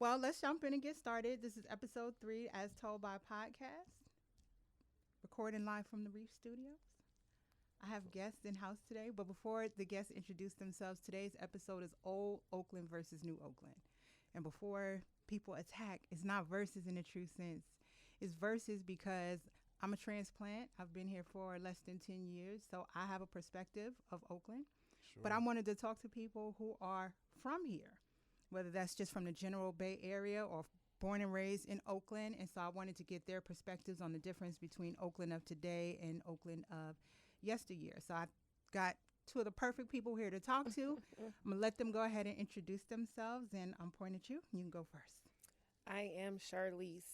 Well, let's jump in and get started. This is episode 3, as told by podcast, recording live from the Reef Studios. I have guests in house today, but before the guests introduce themselves, today's episode is Old Oakland versus New Oakland. And before people attack, it's not versus in the true sense. It's versus because I'm a transplant. I've been here for less than 10 years, so I have a perspective of Oakland. Sure. But I wanted to talk to people who are from here, whether that's just from the general Bay Area or born and raised in Oakland. And so I wanted to get their perspectives on the difference between Oakland of today and Oakland of yesteryear. So I got two of the perfect people here to talk to. I'm going to let them go ahead and introduce themselves, and I'm pointing at you. You can go first. I am Charlese.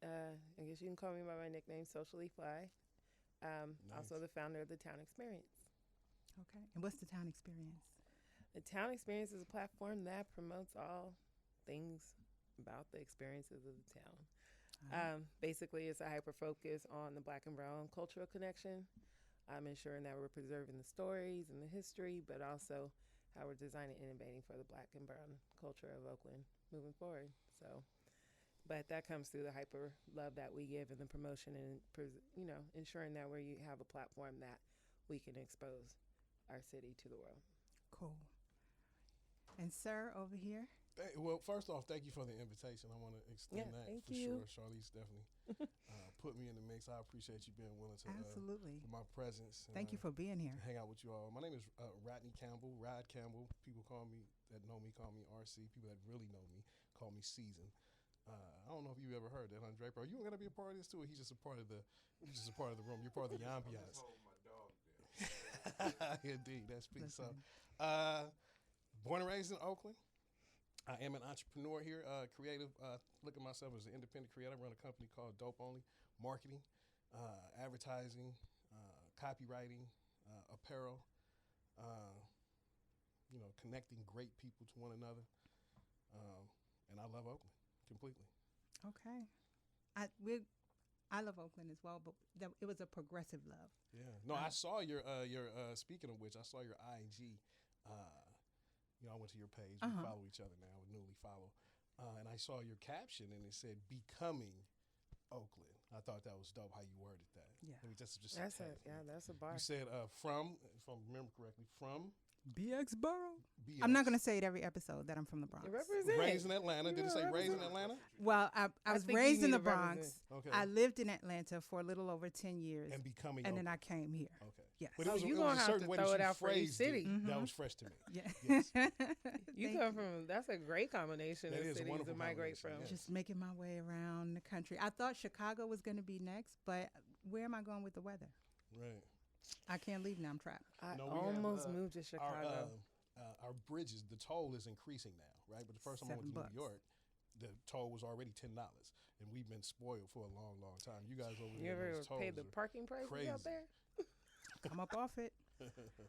I guess you can call me by my nickname, Socially Fly. Nice. Also the founder of the Town Experience. Okay. And what's the town experience? The Town Experience is a platform that promotes all things about the experiences of the town. Basically, it's a hyper-focus on the Black and brown cultural connection. Ensuring that we're preserving the stories and the history, but also how we're designing and innovating for the Black and brown culture of Oakland moving forward. So, but that comes through the hyper love that we give and the promotion and, ensuring that we have a platform that we can expose our city to the world. Cool. And sir, over here. Well, first off, thank you for the invitation. I want to extend that thank for you. sure. Charlese definitely put me in the mix. I appreciate you being willing to Absolutely. for my presence. Thank you for being here. Hang out with you all. My name is Rodney Campbell, Rod Campbell. People call me call me RC. People that really know me call me Season. I don't know if you've ever heard that, Andre. Are you gonna be a part of this too? Or he's just a part of the room. You're part of the ambiance. Indeed, that speaks. So, born and raised in Oakland. I am an entrepreneur here, creative. Look at myself as an independent creator. I run a company called Dope Only Marketing, advertising, copywriting, apparel. Connecting great people to one another, and I love Oakland completely. Okay. I love Oakland as well, but it was a progressive love. Yeah. No, I saw your speaking of which, I saw your IG. I went to your page. We follow each other now. We newly follow. And I saw your caption, and it said, "Becoming Oakland." I thought that was dope how you worded that. Yeah. Let me just That's a bar. You said from, if I remember correctly, from BX Borough. BX. I'm not going to say it every episode that I'm from the Bronx. Represent. Raised in Atlanta. Did it say raised in Atlanta? Well, I was think raised you in need the to Bronx. represent. Okay. I lived in Atlanta for a little over 10 years. And becoming And then Oakland. I came here. Okay. Yes. But it was, you it was gonna a have certain to way throw that it you out for each phrased city. it. That was fresh to me. Yeah. Yes. You Thank come from, that's a great combination That of is a cities wonderful to migrate combination, from. yes. Just making my way around the country. I thought Chicago was going to be next, but where am I going with the weather? Right. I can't leave now. I'm trapped. I No, we have, almost moved to Chicago. Our bridges, the toll is increasing now, right? But the first time I went to $7. New York, the toll was already $10, and we've been spoiled for a long, long time. You guys over You there, ever those tolls paid the are parking prices crazy. out there? I'm up off it.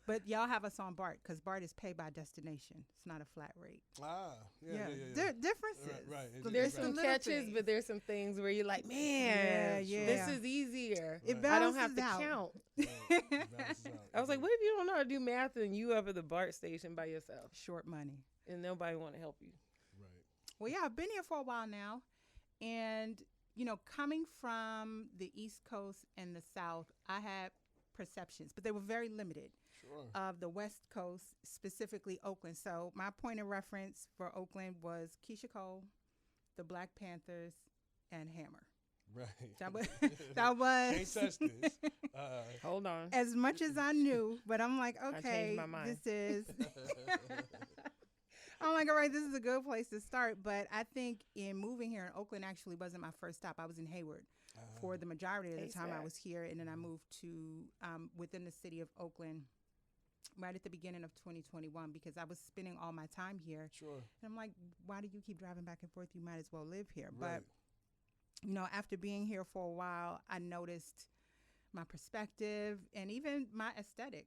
But y'all have us on BART because BART is pay by destination. It's not a flat rate. Yeah. Differences. Right. So There's the some little catches, things. but there's some things where you're like, man, Yeah. this is easier. It I don't have balances to out. count. Balances out. I was like, what if you don't know how to do math and you up at the BART station by yourself Short money. and nobody want to help you? Right. Well, yeah, I've been here for a while now. And, coming from the East Coast and the South, I had perceptions, but they were very limited Sure. of the West Coast, specifically Oakland. So my point of reference for Oakland was Keisha Cole, the Black Panthers, and Hammer. Right. That was Can't touch this. Hold on. as much as I knew, but I'm like, I okay, changed my mind. this is. I'm like, all right, this is a good place to start. But I think in moving here, in Oakland actually wasn't my first stop. I was in Hayward for the majority of the time I ASAP. was here. And then I moved to within the city of Oakland right at the beginning of 2021 because I was spending all my time here. Sure. And I'm like, why do you keep driving back and forth? You might as well live here. Right. But, after being here for a while, I noticed my perspective and even my aesthetic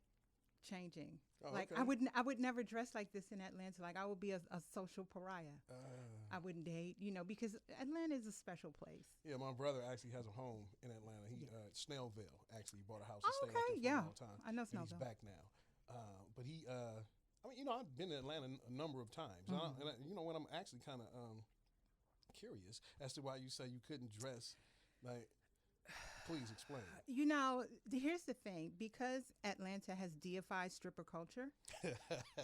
changing. Oh, Like okay. I would never dress like this in Atlanta. Like I would be a social pariah. I wouldn't date, because Atlanta is a special place. Yeah, my brother actually has a home in Atlanta. He Snellville actually bought a house and Oh, stayed out okay, there for yeah. a long time. I know And he's Snellville. back now. But he, I've been to Atlanta a number of times. Mm-hmm. And when I'm actually kind of curious as to why you say you couldn't dress like. Please explain. You know, here's the thing. Because Atlanta has deified stripper culture,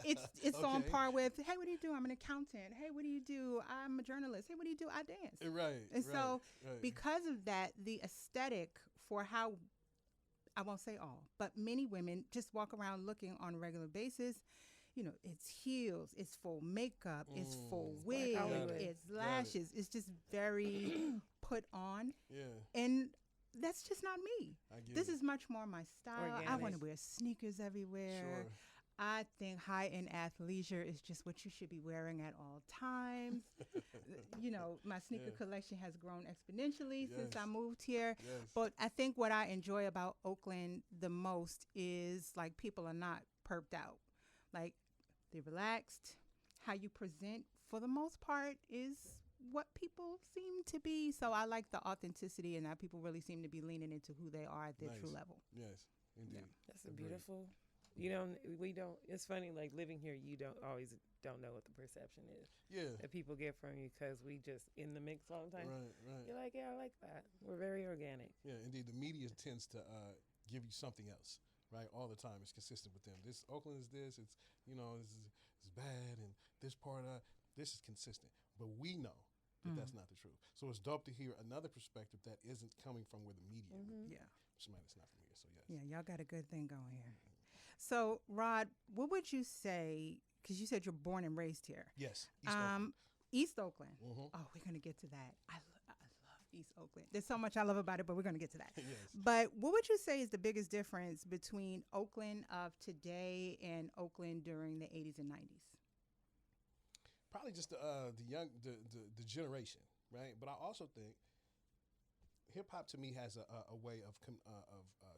it's on Okay. par with, hey, what do you do? I'm an accountant. Hey, what do you do? I'm a journalist. Hey, what do you do? I dance. Right. And right, so, right. because of that, the aesthetic for how, I won't say all, but many women just walk around looking on a regular basis. You know, it's heels, it's full makeup, it's full Black wig, Hollywood. it's Got it. lashes. It's just very put on. Yeah, And that's just not me. I get This it. is much more my style. I want to Organic. wear sneakers everywhere. Sure. I think high-end athleisure is just what you should be wearing at all times. You know, my sneaker Yeah. collection has grown exponentially since Yes. I moved here. Yes. But I think what I enjoy about Oakland the most is like people are not perked out. Like they're relaxed. How you present for the most part is what people seem to be. So I like the authenticity and that people really seem to be leaning into who they are at their true Nice. level. Yes, indeed. That's a Agreed. beautiful. You don't. We don't. It's funny. Like living here, you don't know what the perception is Yeah. that people get from you because we just in the mix all the time. Right. Right. You're like, yeah, I like that. We're very organic. Yeah, indeed. The media tends to give you something else, right? All the time. It's consistent with them. This Oakland is this. It's it's bad, and this part of this is consistent. But we know that that's not the truth. So it's dope to hear another perspective that isn't coming from where the media, Yeah. somebody that's not from here. So yes. Yeah, y'all got a good thing going here. So, Rod, what would you say? Because you said you're born and raised here. Yes. East Oakland. East Oakland. Mhm. Oh, we're going to get to that. I love East Oakland. There's so much I love about it, but we're going to get to that. Yes. But what would you say is the biggest difference between Oakland of today and Oakland during the 80s and 90s? Probably just the the generation, right? But I also think hip hop to me has a way of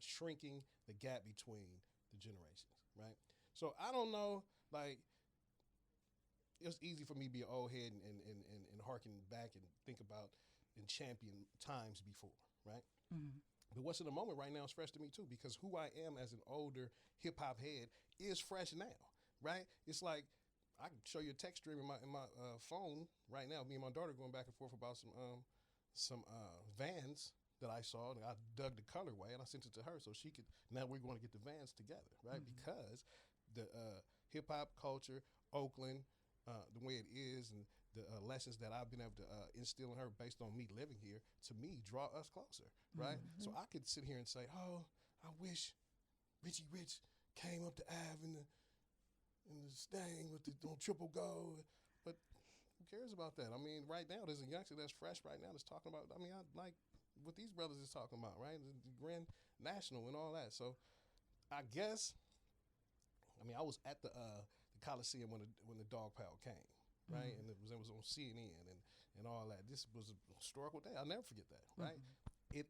shrinking the gap between the generations, right? So I don't know, like it's easy for me to be an old head and harken back and think about and champion times before, right? Mm-hmm. But what's in the moment right now is fresh to me too, because who I am as an older hip hop head is fresh now, right? It's like I can show you a text stream in my phone right now. Me and my daughter going back and forth about some Vans that I saw, and I dug the colorway and I sent it to her so she could. Now we're going to get the Vans together, right? Mm-hmm. Because the hip hop culture, Oakland, the way it is, and the lessons that I've been able to instill in her based on me living here, to me, draw us closer, right? Mm-hmm. So I could sit here and say, oh, I wish Richie Rich came up to Ave in the Stang with the on triple gold, but who cares about that? I mean, right now there's a youngster that's fresh right now that's talking about. I mean, I like what these brothers is talking about, right? The Grand National and all that. So I guess, I mean, I was at the Coliseum when the Dog Pound came, right? And it was on CNN and all that. This was a historical day. I'll never forget that, right? It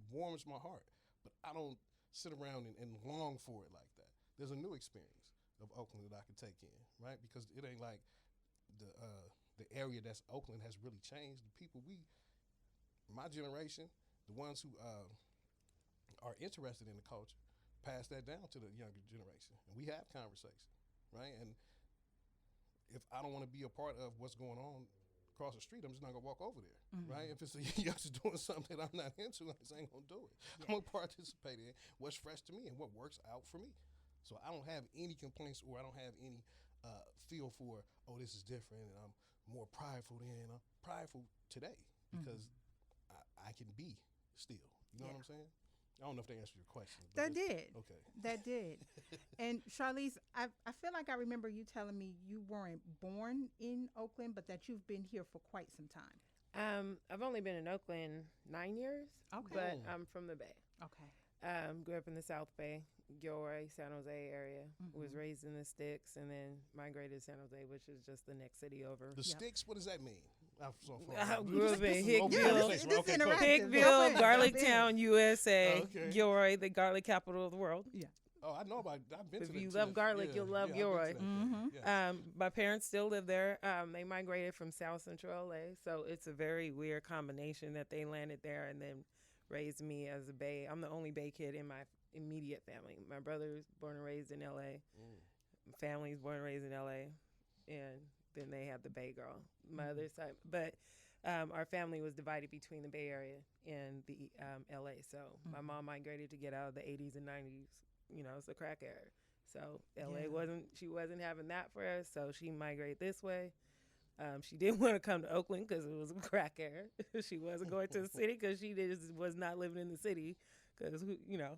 warms my heart, but I don't sit around and long for it like that. There's a new experience of Oakland that I can take in, right? Because it ain't like the area that's Oakland has really changed. The people my generation, the ones who are interested in the culture, pass that down to the younger generation, and we have conversation, right? And if I don't want to be a part of what's going on across the street, I'm just not gonna walk over there, right? If it's a youngster doing something that I'm not into, I just ain't gonna do it. I'm gonna participate in what's fresh to me and what works out for me. So I don't have any complaints, or I don't have any feel for, oh, this is different, and I'm more prideful than I'm prideful today because I can be still. You know what I'm saying? I don't know if they answered your question. That did. Okay. That did. And Charlese, I feel like I remember you telling me you weren't born in Oakland, but that you've been here for quite some time. I've only been in Oakland 9 years, Okay. but I'm from the Bay. Okay. Grew up in the South Bay, Gilroy, San Jose area. Was raised in the Sticks, and then migrated to San Jose, which is just the next city over. The sticks, what does that mean? I'm so far. I grew up in This is Hickville. open Yeah, conversation. this Okay, is cool. interactive. Jump Hickville, in, Garlictown, USA, Okay. Gilroy, the garlic capital of the world. Yeah. Oh, I know about. I've been If to that. you to love that- garlic, yeah, you'll love yeah, Gilroy. I've been to that thing, yes. My parents still live there. They migrated from South Central LA, so it's a very weird combination that they landed there and then raised me as a Bay. I'm the only Bay kid in my immediate family. My brother's born and raised in LA. My family's born and raised in LA, and then they have the Bay girl, my other side. But our family was divided between the Bay Area and the LA. So my mom migrated to get out of the 80s and 90s. You know, it's a crack era. So LA she wasn't having that for us. So she migrated this way. She didn't want to come to Oakland because it was a crack era. She wasn't going to the city because she was not living in the city because, you know,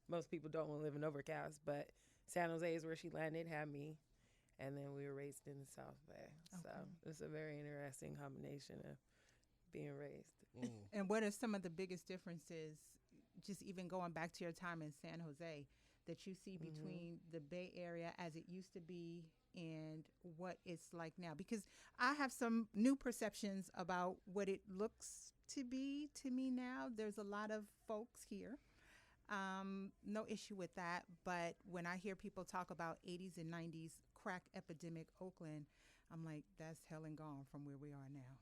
most people don't want to live in Overcast. But San Jose is where she landed, had me, and then we were raised in the South Bay. Okay. So it's a very interesting combination of being raised. And what are some of the biggest differences, just even going back to your time in San Jose, that you see between the Bay Area as it used to be and what it's like now? Because I have some new perceptions about what it looks to be to me now. There's a lot of folks here. No issue with that. But when I hear people talk about 80s and 90s crack epidemic Oakland, I'm like, that's hell and gone from where we are now.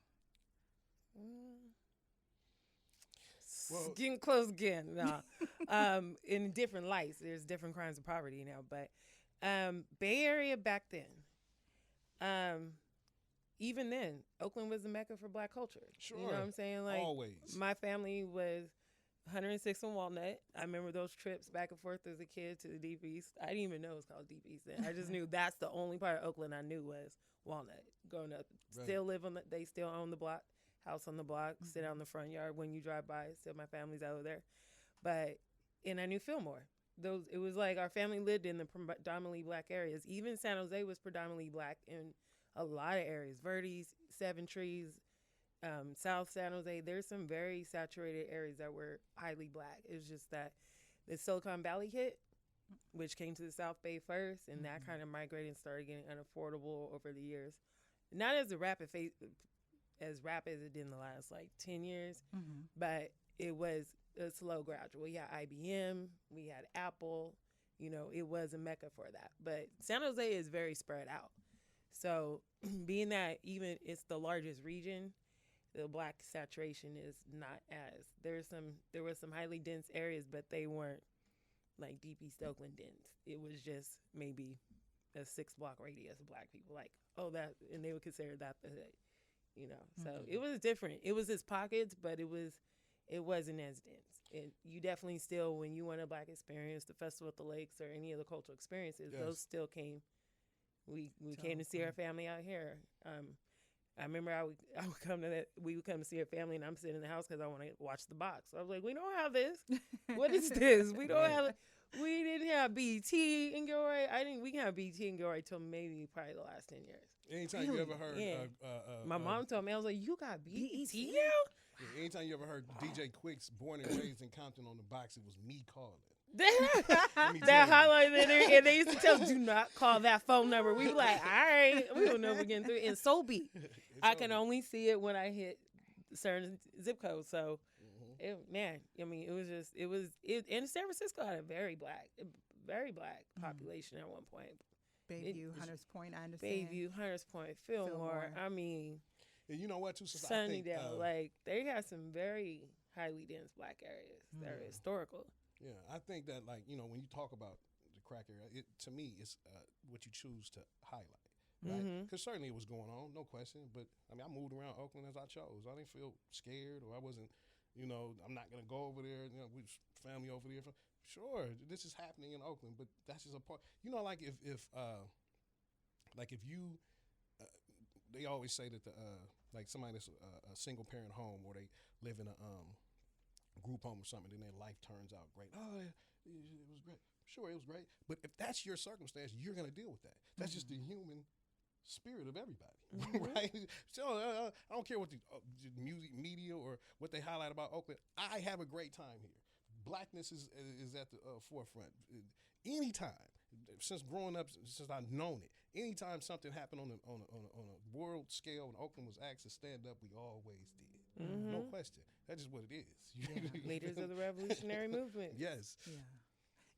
Well, getting close again. No. In different lights, there's different kinds of poverty now. But Bay Area back then, even then, Oakland was the mecca for Black culture. Sure. You know what I'm saying? Like, always. My family was 106 on Walnut. I remember those trips back and forth as a kid to the Deep East. I didn't even know it was called Deep East then. I just knew that's the only part of Oakland I knew was Walnut. Growing up, still live on they still own the block. House on the block, sit out in the front yard when you drive by. Still, my family's out there, and I knew Fillmore. It was like our family lived in the predominantly Black areas. Even San Jose was predominantly Black in a lot of areas. Verdes, Seven Trees, South San Jose. There's some very saturated areas that were highly Black. It was just that the Silicon Valley hit, which came to the South Bay first, and that kind of migrated and started getting unaffordable over the years. Not as rapid as it did in the last 10 years, but it was a slow gradual. We had IBM, we had Apple, it was a mecca for that. But San Jose is very spread out. So being that even it's the largest region, the Black saturation is not as, there were some highly dense areas, but they weren't like Deep East Oakland dense. It was just maybe a 6-block radius of Black people, and they would consider that the hood. So it was different. It was its pockets, but it wasn't as dense. You definitely still, when you want a Black experience, the Festival at the Lakes or any of the cultural experiences, those still came. We came to see our family out here. I remember I would come to that. We would come to see our family, and I'm sitting in the house because I want to watch the box. I was like, we don't have this. What is this? We don't have. We didn't have BT in Gilroy. We didn't have BT in Gilroy till probably the last 10 years. Anytime you ever heard, my mom told me, I was like, "You got BT now?" Yeah, anytime you ever heard DJ Quick's "Born and Raised in Compton" on the box, it was me calling. That highlighted it, and they used to tell us, "Do not call that phone number." We were like, "All right, we don't know if we're getting through." And so be. I can only see it when I hit certain zip codes. So, it was just and San Francisco had a very black population at one point. Bayview, Hunters Point, I understand. Bayview, Hunters Point, Fillmore. I mean, and you know what, too? Sunnydale, they have some very highly dense Black areas that are historical. Yeah, I think that, when you talk about the crack area, to me, it's what you choose to highlight, right? Because certainly it was going on, no question. But, I moved around Oakland as I chose. I didn't feel scared, or I wasn't, I'm not going to go over there. We family over there. Sure, this is happening in Oakland, but that's just a part. If you, they always say that somebody that's a single parent home, or they live in a group home or something, then their life turns out great. Oh, it was great. Sure, it was great. But if that's your circumstance, you're going to deal with that. That's just the human spirit of everybody, right? So I don't care what the music media or what they highlight about Oakland. I have a great time here. Blackness is at the forefront. Anytime, since growing up, since I've known it, anytime something happened on a world scale and Oakland was asked to stand up, we always did. No question. That's just what it is. Yeah. Leaders of the revolutionary movement. Yes.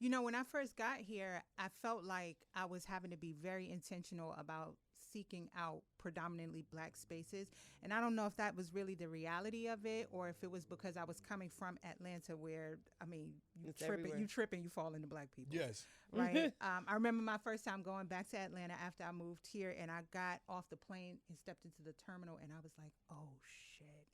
Yeah. When I first got here, I felt like I was having to be very intentional about seeking out predominantly Black spaces. And I don't know if that was really the reality of it, or if it was because I was coming from Atlanta, where I mean, It's everywhere. you trip and you fall into Black people. Yes. Right. I remember my first time going back to Atlanta after I moved here, and I got off the plane and stepped into the terminal, and I was like, oh shit,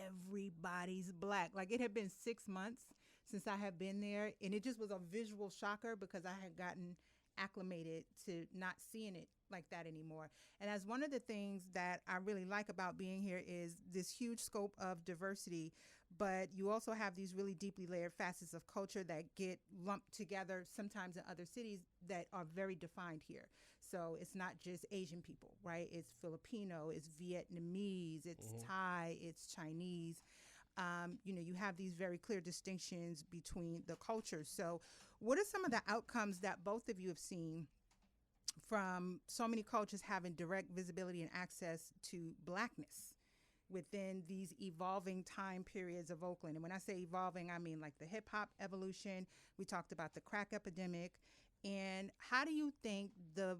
everybody's Black. Like, it had been 6 months since I had been there, and it just was a visual shocker because I had gotten acclimated to not seeing it like that anymore. And as one of the things that I really like about being here is this huge scope of diversity, but you also have these really deeply layered facets of culture that get lumped together sometimes in other cities that are very defined here. So it's not just Asian people, right? It's Filipino, it's Vietnamese, it's Thai, it's Chinese. You have these very clear distinctions between the cultures. So what are some of the outcomes that both of you have seen from so many cultures having direct visibility and access to Blackness within these evolving time periods of Oakland? And when I say evolving, I mean like the hip hop evolution. We talked about the crack epidemic. And how do you think the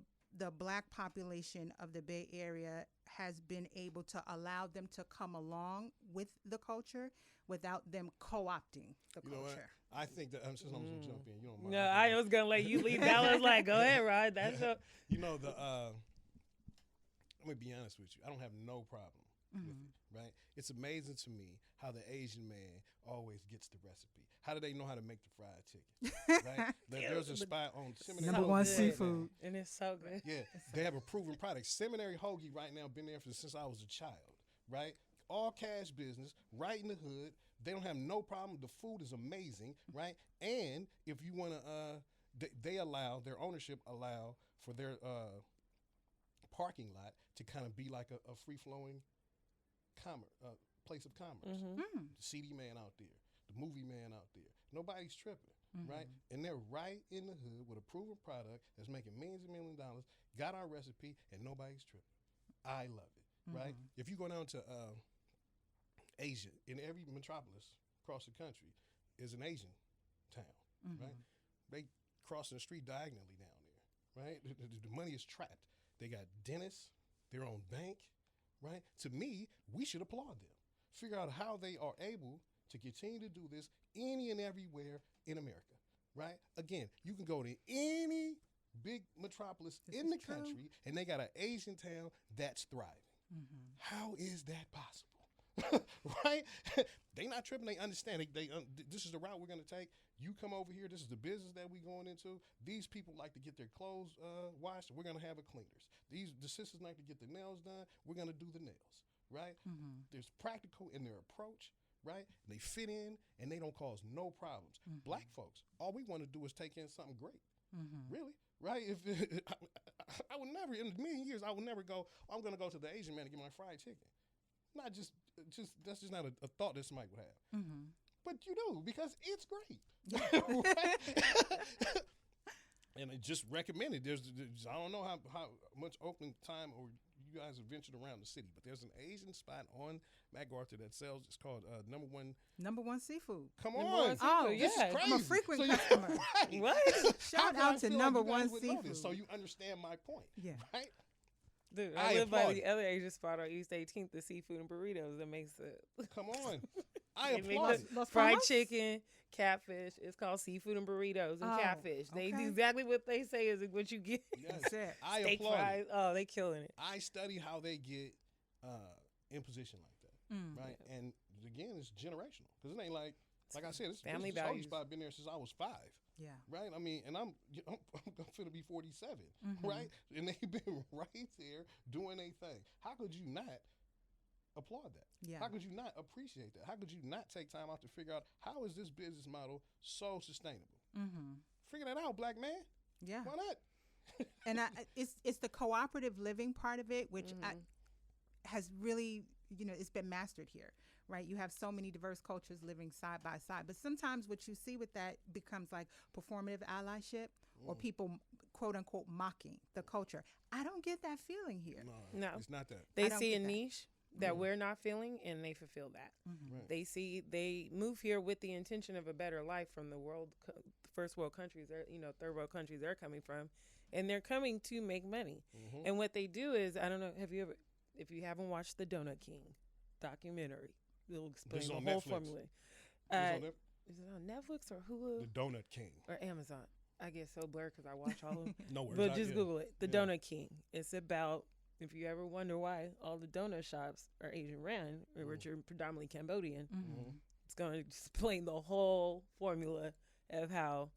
Black population of the Bay Area has been able to allow them to come along with the culture without them co-opting the culture? What? I think that I'm just going to jump in. You don't mind? No, I was gonna let you lead. That was like, go ahead, Rod. That's your. I'm gonna be honest with you. I don't have no problem with it. Right? It's amazing to me how the Asian man always gets the recipe. How do they know how to make the fried chicken? Right? There's a spot on Seminary. Number one good. seafood. And it's so good. Yeah, they have a proven product. Seminary Hoagie right now been there since I was a child. Right? All cash business, right in the hood. They don't have no problem. The food is amazing, right? And if you want to, their ownership allow for their parking lot to kind of be like a free-flowing place of commerce. The CD man out there, the movie man out there. Nobody's tripping, right? And they're right in the hood with a proven product that's making millions and millions of dollars, got our recipe, and nobody's tripping. I love it, right? If you go down to Asia, in every metropolis across the country is an Asian town, right? They crossing the street diagonally down there, right? The money is trapped. They got dentists, their own bank, right? To me, we should applaud them. Figure out how they are able to continue to do this any and everywhere in America, right? Again, you can go to any big metropolis in the country and they got an Asian town that's thriving. How is that possible? Right? They not tripping. They understand. This is the route we're going to take. You come over here. This is the business that we're going into. These people like to get their clothes washed. We're going to have a cleaners. The sisters like to get their nails done. We're going to do the nails. Right? There's practical in their approach. Right? They fit in and they don't cause no problems. Black folks, all we want to do is take in something great. Really? Right? If I would never, in a million years, I would never go, I'm going to go to the Asian man to get my fried chicken. Not just that's just not a thought that somebody would have. But you do, because it's great. And I just recommend it. There's I don't know how much Oakland time or you guys have ventured around the city, but there's an Asian spot on MacArthur that sells, it's called Number One Seafood. Come on. Oh, this is crazy. I'm a frequent customer. Right. What? Shout out to Number One Seafood. So you understand my point. Yeah. Right? Dude, I live by the other Asian spot on East 18th, the seafood and burritos. That makes it. Come on. I applaud it. Fried chicken, catfish. It's called seafood and burritos and catfish. They do exactly what they say is what you get. Yes. I Steak applaud fries. it. Oh, they killing it. I study how they get in position like that. Right? Yeah. And again, it's generational. Because it ain't like I said, this family this values. spot been there since I was 5. Yeah. Right? I mean, and I'm finna be 47, right? And they've been right there doing a thing. How could you not applaud that? Yeah. How could you not appreciate that? How could you not take time out to figure out how is this business model so sustainable? Figure that out, Black man. Yeah. Why not? And it's the cooperative living part of it, which has really, it's been mastered here. Right, you have so many diverse cultures living side by side, but sometimes what you see with that becomes like performative allyship or people quote unquote mocking the culture. I don't get that feeling here. No, it's not that. They see a niche that we're not feeling, and they fulfill that. Right. They move here with the intention of a better life from first world countries, third world countries they're coming from, and they're coming to make money. Mm-hmm. And what they do is, I don't know, if you haven't watched the Donut King documentary, it'll explain This is the on whole Netflix. formula. Is it on Netflix or Hulu The Donut King. or Amazon? I get so blurred because I watch all of them. No worries. But just Google it. The Yeah. Donut King. It's about, if you ever wonder why all the donut shops are Asian ran, or which are predominantly Cambodian, Mm-hmm. it's going to explain the whole formula of how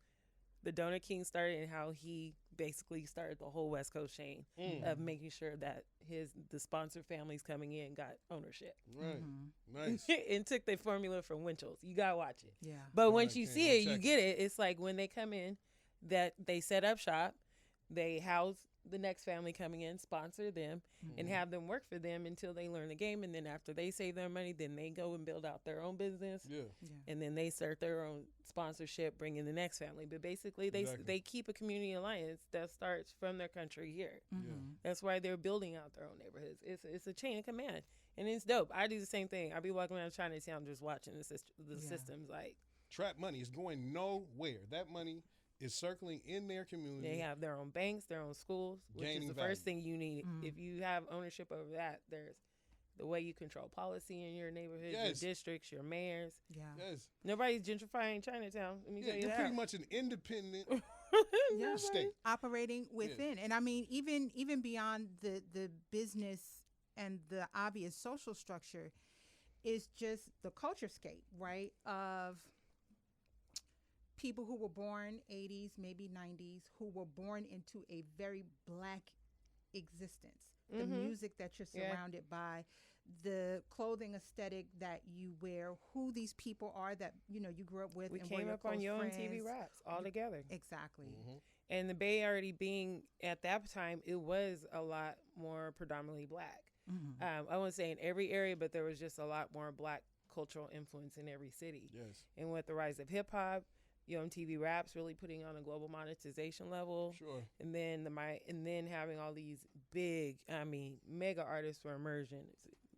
the Donut King started and how he basically started the whole West Coast chain of making sure that the sponsor families coming in got ownership. Right. Mm-hmm. Nice. And took the formula from Winchell's. You got to watch it. Yeah. But Donut once you King, see I'll it, you check get it. It's like when they come in, that they set up shop, they house the next family coming in, sponsor them, and have them work for them until they learn the game. And then after they save their money, then they go and build out their own business. Yeah. Yeah. And then they start their own sponsorship, bring in the next family. But basically, Exactly. they keep a community alliance that starts from their country here. Mm-hmm. That's why they're building out their own neighborhoods. It's a chain of command, and it's dope. I do the same thing. I be walking around Chinatown just watching the systems. Like, Trap money is going nowhere. That money is circling in their community. they have their own banks, their own schools, which Gaining is the value. first thing you need. If you have ownership over that, there's the way you control policy in your neighborhood, Yes. your districts, your mayors. Yeah. Yes. Nobody's gentrifying Chinatown. Let me Yeah, tell you you're that. pretty much an independent Yeah, state. operating within. And I mean, even beyond the business and the obvious social structure, is just the culture scape, right? Of people who were born 80s, maybe 90s, who were born into a very black existence. The music that you're surrounded by, the clothing aesthetic that you wear, who these people are that you grew up with. We and came were up on your Yo close MTV friends. Raps all together. Exactly. And the Bay already being at that time, it was a lot more predominantly black. I wouldn't say in every area, but there was just a lot more black cultural influence in every city. Yes. And with the rise of hip hop, MTV Raps really putting on a global monetization level. Sure. And then having all these big, mega artists were emerging.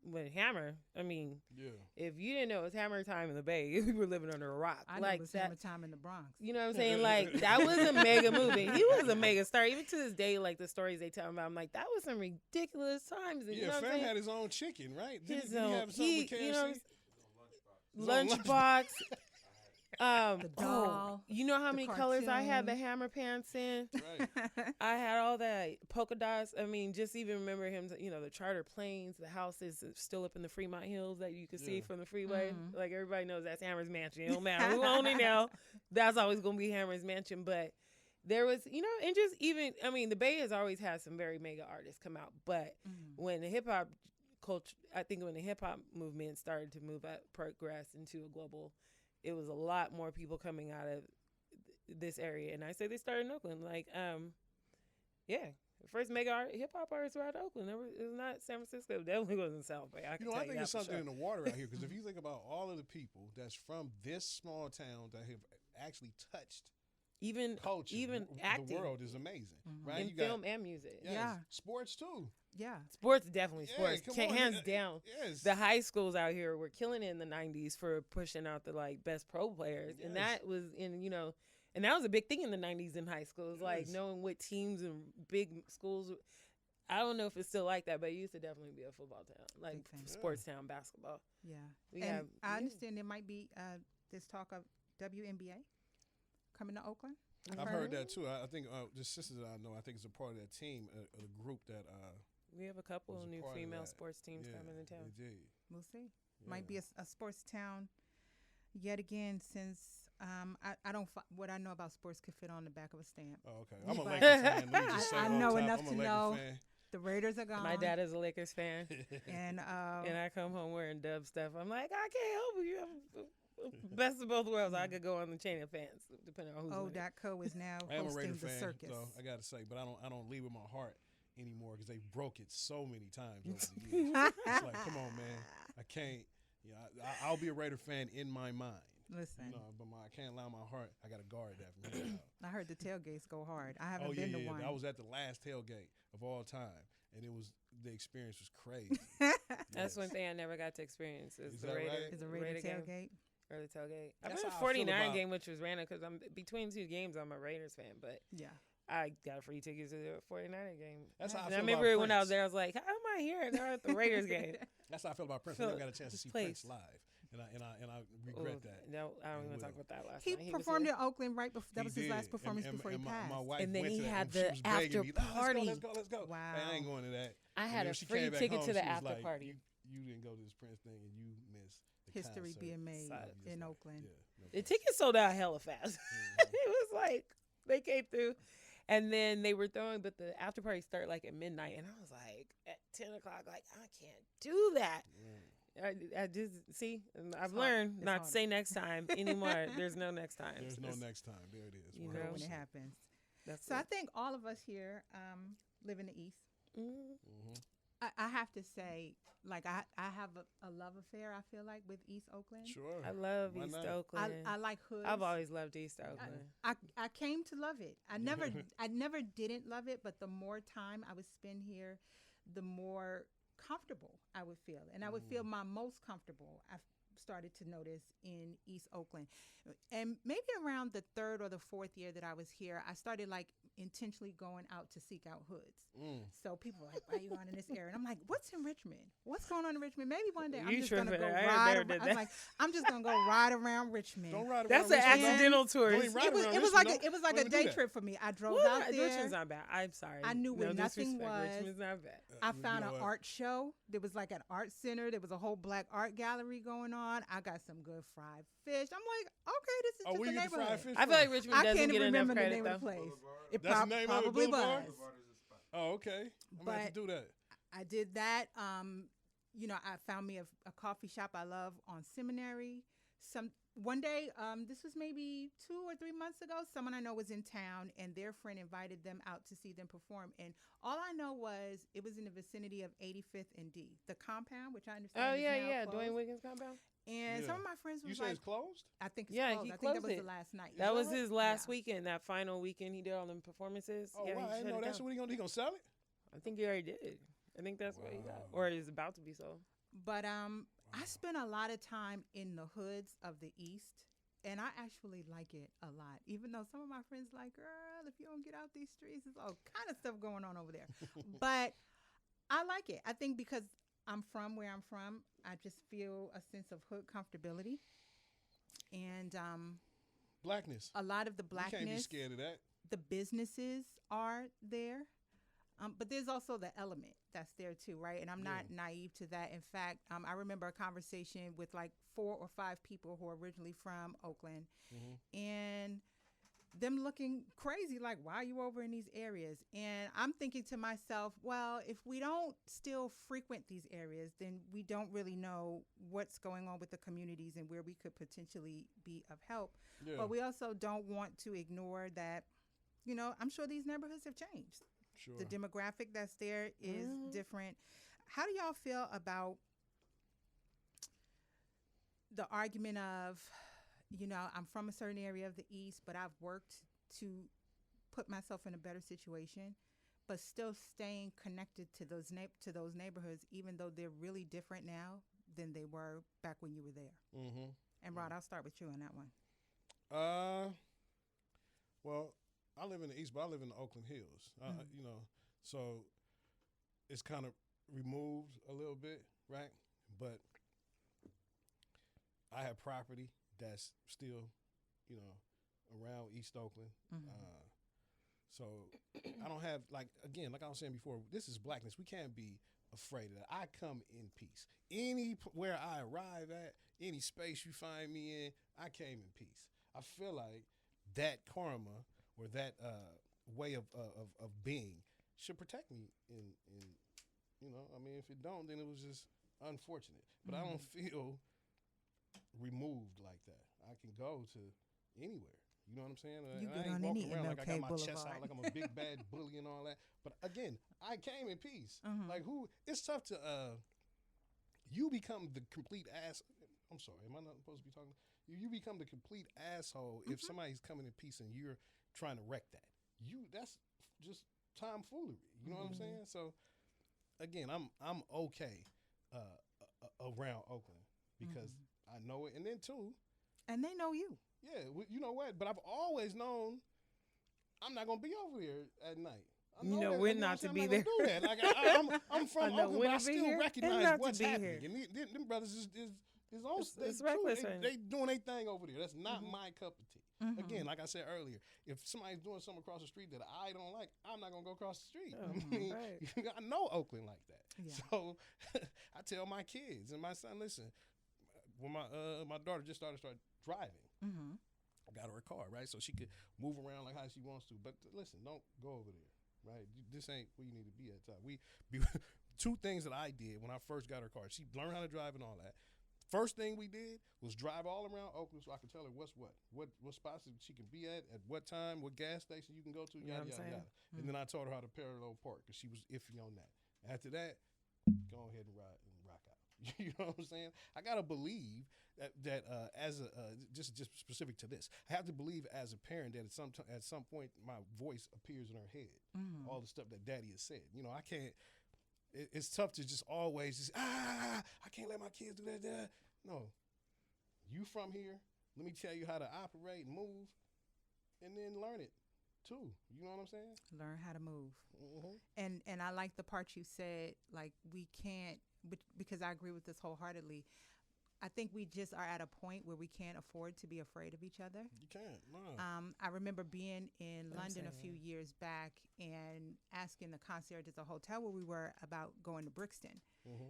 With Hammer, Yeah. if you didn't know it was Hammer time in the Bay, we were living under a rock. I know like it was that, Hammer Time in the Bronx. you know what I'm saying? Like, that was a mega movie. He was a mega star. Even to this day, like, the stories they tell about, I'm like, that was some ridiculous times. And, you Yeah, know what I'm Fam saying? had his own chicken, right? Did His he own, have something with KFC? Lunchbox. The doll. You know how the many colors I had the cartoon. Hammer pants in? Right. I had all that polka dots. I mean, just even remember him, the charter planes, the houses still up in the Fremont Hills that you can see from the freeway. Like, everybody knows that's Hammer's Mansion. It don't matter who own it now. That's always going to be Hammer's Mansion. But there was, and just even, the Bay has always had some very mega artists come out. But when the hip hop culture, I think when the hip hop movement started to progress into a global, it was a lot more people coming out of this area. And I say they started in Oakland. Like, the first mega hip hop artists were out of Oakland. It was not San Francisco. It definitely wasn't South Bay. I I think there's something in the water out here because if you think about all of the people that's from this small town that have actually touched even culture, acting, the world is amazing, right? in You film got, and music. yes, Yeah. sports too. Yeah. Sports, definitely Yeah, sports. come on. Hands down. Yes. The high schools out here were killing it in the 90s for pushing out the best pro players. And Yes. that was and that was a big thing in the 90s in high schools, like Yes. knowing what teams and big schools. I don't know if it's still like that, but it used to definitely be a football town, like Big time. sports town basketball. Yeah. We and have- I yeah. understand there might be this talk of WNBA coming to Oakland. I've heard that too. I think the sisters that I know, I think it's a part of that team, a group that. We have a couple was of a new part of female that. sports teams coming to town. They did. We'll see. Yeah. Might be a sports town yet again since I don't what I know about sports could fit on the back of a stamp. Oh, okay. I'm a But- Lakers fan. Let me just say I off know top, enough I'm a to Lakers know. fan. The Raiders are gone. My dad is a Lakers fan, and and I come home wearing Dub stuff. I'm like, I can't help you. I'm best of both worlds. I could go on the chain of fans, depending on who's winning. O.co is now I am a Raider hosting the fan, circus. so I got to say, but I don't leave with my heart anymore because they broke it so many times over the years. It's like, come on, man, I can't. I'll be a Raider fan in my mind. Listen, But I can't allow my heart. I got to guard that from here out. I heard the tailgates go hard. I haven't Oh yeah, been to yeah. one. I was at the last tailgate of all time, and the experience was crazy. That's Yes. one thing I never got to experience is Is the that Raider. right? Is a Raider game. tailgate? Early tailgate. I've That's been how to I feel 49 about- game, which was random because I'm between two games. I'm a Raiders fan, but Yeah. I got a free ticket to the 49er game. That's how I And feel I remember about when I was Prince. there, I was like, "How am I here? And they're at the Raiders game." That's how I feel about Prince. I Feel never got a chance to this see place. Prince live, and I regret Ooh, that. No, I don't And even will. talk about that last He night. performed was in Oakland right before. That He was his last did. performance before he passed. My wife And then went he to that, had and she the was begging after me, party. Let's go. Wow. Hey, I ain't going to that. I And had then a she free came back ticket home, to the she was after like, party. You didn't go to this Prince thing, and you missed the History concert. being made Side. Just in like, Oakland. yeah, no The question. tickets sold out hella fast. Mhm. It was like they came through, and then they were throwing, but the after party started like at midnight, and I was like at 10 o'clock, like I can't do that. I just see, and I've hard. learned It's not hard. to say next time anymore. There's no next time. There's no It's- next time. There it is. You Good know, when it 100%. happens. That's So I it. think all of us here live in the East. Mm. Mhm. I have to say, like I have a love affair. I feel like with East Oakland. Sure. I love Why East not? Oakland. I like hoods. I've always loved East Oakland. I came to love it. I never didn't love it, but the more time I would spend here, the more comfortable I would feel, and I would feel my most comfortable. I started to notice in East Oakland, and maybe around the third or the fourth year that I was here, I started like intentionally going out to seek out hoods. So people were like, "Why are you going in this area?" And I'm like, "What's in Richmond? What's going on in Richmond? Maybe one day I'm You just gonna tripping. go I ain't ride. never did I'm that. like, I'm just gonna go ride around Richmond. Don't ride around That's an Richmond, though. accidental Don't tourist. even ride It was around it was Richmond, like though. it was like Don't a even do day that. trip for me. I drove What? out there. Richmond's not bad. I'm sorry. I knew where nothing disrespect. was. Richmond's not bad. I You found know an what? art show. There was like an art center. There was a whole black art gallery going on. I got some good fried fish. I'm like, okay, this is Oh, just where a you get the neighborhood. fried fish I feel from? like Richmond I doesn't can't get even enough remember the credit name though. of the place. It That's the name of it, probably Boulevard? was. Oh, okay. I'm gonna have to do that. I did that. I found me a coffee shop I love on Seminary. One day, this was maybe 2 or 3 months ago, someone I know was in town and their friend invited them out to see them perform. And all I know was it was in the vicinity of 85th and D, the compound, which I understand Oh is yeah, now yeah. closed. Dwayne Wiggins compound. And Yeah. some of my friends You was say like, it's closed? I think it's Yeah, closed. he I think that closed was it. the last night. That was right? his last Yeah. weekend. That final weekend he did all them performances. Oh, yeah, wow. he I didn't shut know it that's down. what he gonna sell it? I think he already did. I think that's what he got, Wow. or is about to be sold. But I spent a lot of time in the hoods of the East, and I actually like it a lot. Even though some of my friends like, girl, if you don't get out these streets, there's all kind of stuff going on over there. But I like it. I think because I'm from where I'm from, I just feel a sense of hood comfortability, and Blackness. a lot of the You can't be blackness, scared of that. the businesses are there. But there's also the element that's there too, right? And I'm not naive to that. In fact, I remember a conversation with like 4 or 5 people who are originally from Oakland, and them looking crazy, like, why are you over in these areas? And I'm thinking to myself, well, if we don't still frequent these areas, then we don't really know what's going on with the communities and where we could potentially be of help. Yeah. But we also don't want to ignore that, I'm sure these neighborhoods have changed. Sure. The demographic that's there is different. How do y'all feel about the argument of, I'm from a certain area of the East, but I've worked to put myself in a better situation, but still staying connected to those neighborhoods, even though they're really different now than they were back when you were there? Mm-hmm. And Rod, I'll start with you on that one. Well, I live in the East, but I live in the Oakland Hills. So it's kind of removed a little bit, right? But I have property that's still, around East Oakland. So I don't have, like I was saying before, this is blackness. We can't be afraid of that. I come in peace. Anywhere I arrive at, any space you find me in, I came in peace. I feel like that karma or that way of being should protect me if it don't, then it was just unfortunate. But I don't feel removed like that. I can go to anywhere. You know what I'm saying? You I get ain't on walking any around like I got MLK my chest out Boulevard. like I'm a big bad bully and all that. But again, I came in peace. Like it's tough to you become the complete ass. I'm sorry, am I not supposed to be talking? You become the complete asshole if somebody's coming in peace and you're trying to wreck that. That's just tomfoolery. You know what I'm saying? So again, I'm okay around Oakland because I know it. And then too, And they know you. Yeah, you know what? But I've always known I'm not gonna be over there at night. I You know that, when you not to I'm be not there. gonna do that. Like I'm from I know Oakland, when but I to be still here and recognize not to what's be happening. here. And them brothers is on. It's They, reckless true, right they doing their thing over there. That's not my cup of tea. Mm-hmm. Again, like I said earlier, if somebody's doing something across the street that I don't like, I'm not gonna go across the street. Oh, I mean, right. I know Oakland like that. Yeah. So I tell my kids and my son, listen, when my daughter just started driving, Mm-hmm. I got her a car, right? So she could move around like how she wants to. But listen, don't go over there, right? This ain't where you need to be at time. Two things that I did when I first got her car. She learned how to drive and all that. First thing we did was drive all around Oakland so I could tell her what spots that she can be at what time, what gas station you can go to, yada, yada, yada. Mm-hmm. And then I taught her how to parallel park because she was iffy on that. After that, go ahead and ride and rock out. You know what I'm saying? I got to believe that as a just specific to this, I have to believe as a parent that at some point my voice appears in her head. Mm-hmm. All the stuff that Daddy has said. You know, I can't. It's tough to just always I can't let my kids do that. No, you from here. Let me tell you how to operate, move, and then learn it too. You know what I'm saying? Learn how to move. Mm-hmm. And I like the part you said, like we can't, because I agree with this wholeheartedly. I think we just are at a point where we can't afford to be afraid of each other. You can't. No. I remember being in London a few years back and asking the concierge at the hotel where we were about going to Brixton,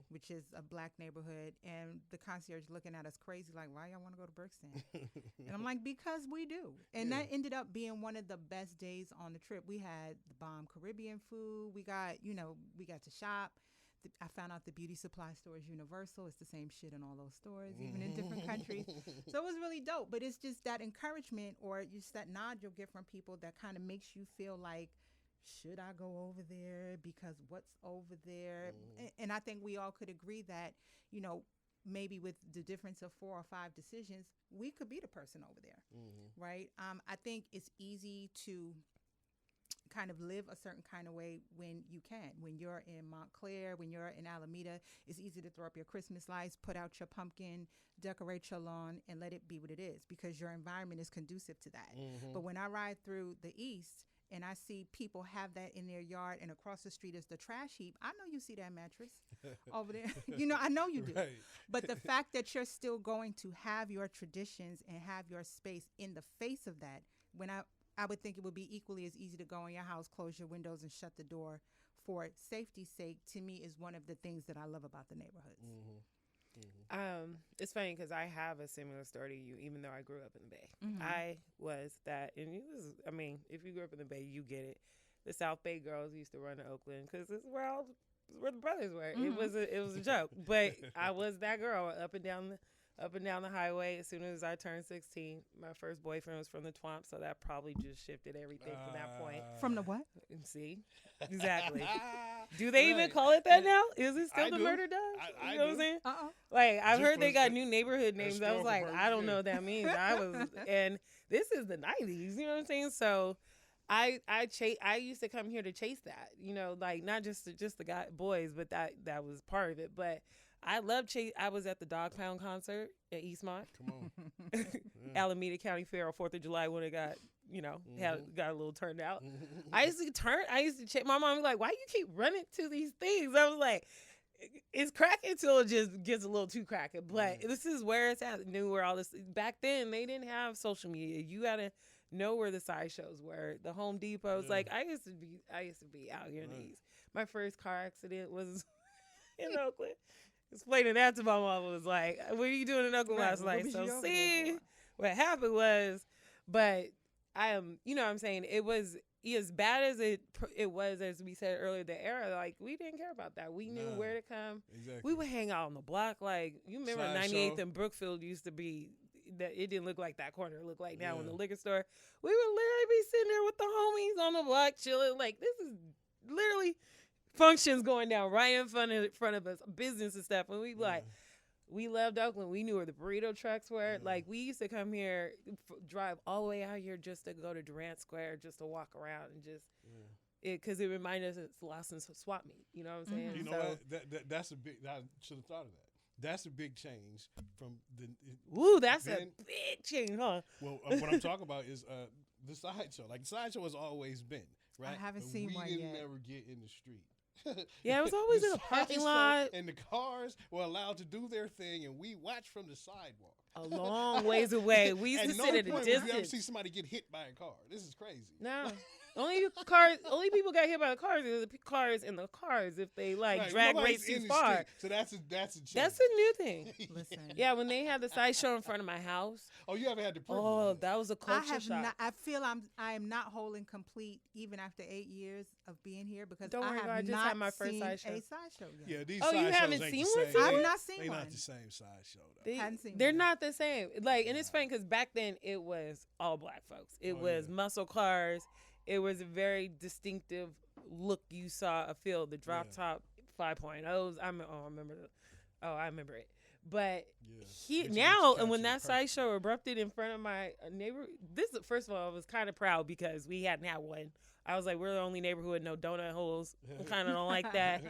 which is a black neighborhood. And the concierge looking at us crazy, like, why y'all want to go to Brixton? And I'm like, because we do. And that ended up being one of the best days on the trip. We had the bomb Caribbean food. We got to shop. I found out the beauty supply store is universal. It's the same shit in all those stores, even in different countries. So it was really dope. But it's just that encouragement or just that nod you'll get from people that kind of makes you feel like, should I go over there? Because what's over there? And I think we all could agree that, maybe with the difference of 4 or 5 decisions, we could be the person over there, right? I think it's easy to kind of live a certain kind of way when you're in Montclair, when you're in Alameda. It's easy to throw up your Christmas lights, put out your pumpkin, decorate your lawn, and let it be what it is because your environment is conducive to that. But when I ride through the East and I see people have that in their yard and across the street is the trash heap, I know you see that mattress over there. I know you do. Right. But the fact that you're still going to have your traditions and have your space in the face of that, when I would think it would be equally as easy to go in your house, close your windows, and shut the door for safety's sake, to me is one of the things that I love about the neighborhoods. It's funny because I have a similar story to you, even though I grew up in the Bay. I was that, and if you grew up in the Bay, you get it. The South Bay girls used to run to Oakland because it's where the brothers were. It was a joke, but I was that girl up and down the highway. As soon as I turned 16, my first boyfriend was from the Twomp, so that probably just shifted everything from that point. From the what? See? Exactly. Do they even call it that now? Is it still the murder dove? You know what I'm saying? Like, I've heard they got new neighborhood names. I was like, I don't know what that means. And this is the 90s, you know what I'm saying? So I used to come here to chase that, like not just the boys, but that was part of it. But I love chase. I was at the Dog Pound concert at Eastmont. Come on. Alameda County Fair on 4th of July when it got, got a little turned out. I used to check. My mom was like, why you keep running to these things? I was like, it's cracking till it just gets a little too cracking. But this is where it's at. Knew where all this. Back then, they didn't have social media. You got to know where the side shows were. The Home Depot was like, I used to be out here in the East. My first car accident was in Oakland. Explaining that to my mom was like, what are you doing in Oakland last night? So see, what happened was, but I am, what I'm saying, it was as bad as it was, as we said earlier, the era, like, we didn't care about that. We knew where to come. Exactly. We would hang out on the block. Like, you remember 98th and Brookfield used to be, that it didn't look like that corner. It looked like now in the liquor store. We would literally be sitting there with the homies on the block chilling. Like, this is literally functions going down right in front of us, business and stuff. And we loved Oakland. We knew where the burrito trucks were. Like, we used to come here, drive all the way out here just to go to Durant Square, just to walk around and just because it reminded us it's Lawson's swap meet. You know what I'm saying? You know what? That's a big. I should have thought of that. That's a big change from the. Ooh, that's a big change, huh? Well, what I'm talking about is the sideshow. Like the sideshow has always been, right? I haven't But seen we one didn't yet. never get in the street. Yeah, it was always The in a parking sideshow lot. and the cars were allowed to do their thing, and we watched from the sidewalk. A long ways away. We used to sit at a point would you ever distance. see somebody get hit by a car. This is crazy. No. Only people got hit by the cars are the cars in the cars if they like drag Nobody's race too in the far. street, so that's a change. That's a new thing. Listen. Yeah, when they had the sideshow in front of my house. Oh, you haven't had the privilege. Oh, that was a I culture have shock. not. I feel I am not whole and complete even after 8 years of being here because Don't worry I have about it. I just not had my first seen sideshow. a sideshow yet. Yeah, these Oh, you sideshows haven't ain't seen the one, same. Tia? I've not seen They one. not the same sideshow though. Hadn't seen They're one. not the same. Like, and it's funny because back then it was all black folks. It was muscle cars. It was a very distinctive look you saw a field. The drop top 5.0s. I remember it. But It's now, and captured when that perfect. sideshow erupted in front of my neighbor, first of all, I was kind of proud because we hadn't had one. I was like, we're the only neighborhood with no donut holes. I kind of don't like that.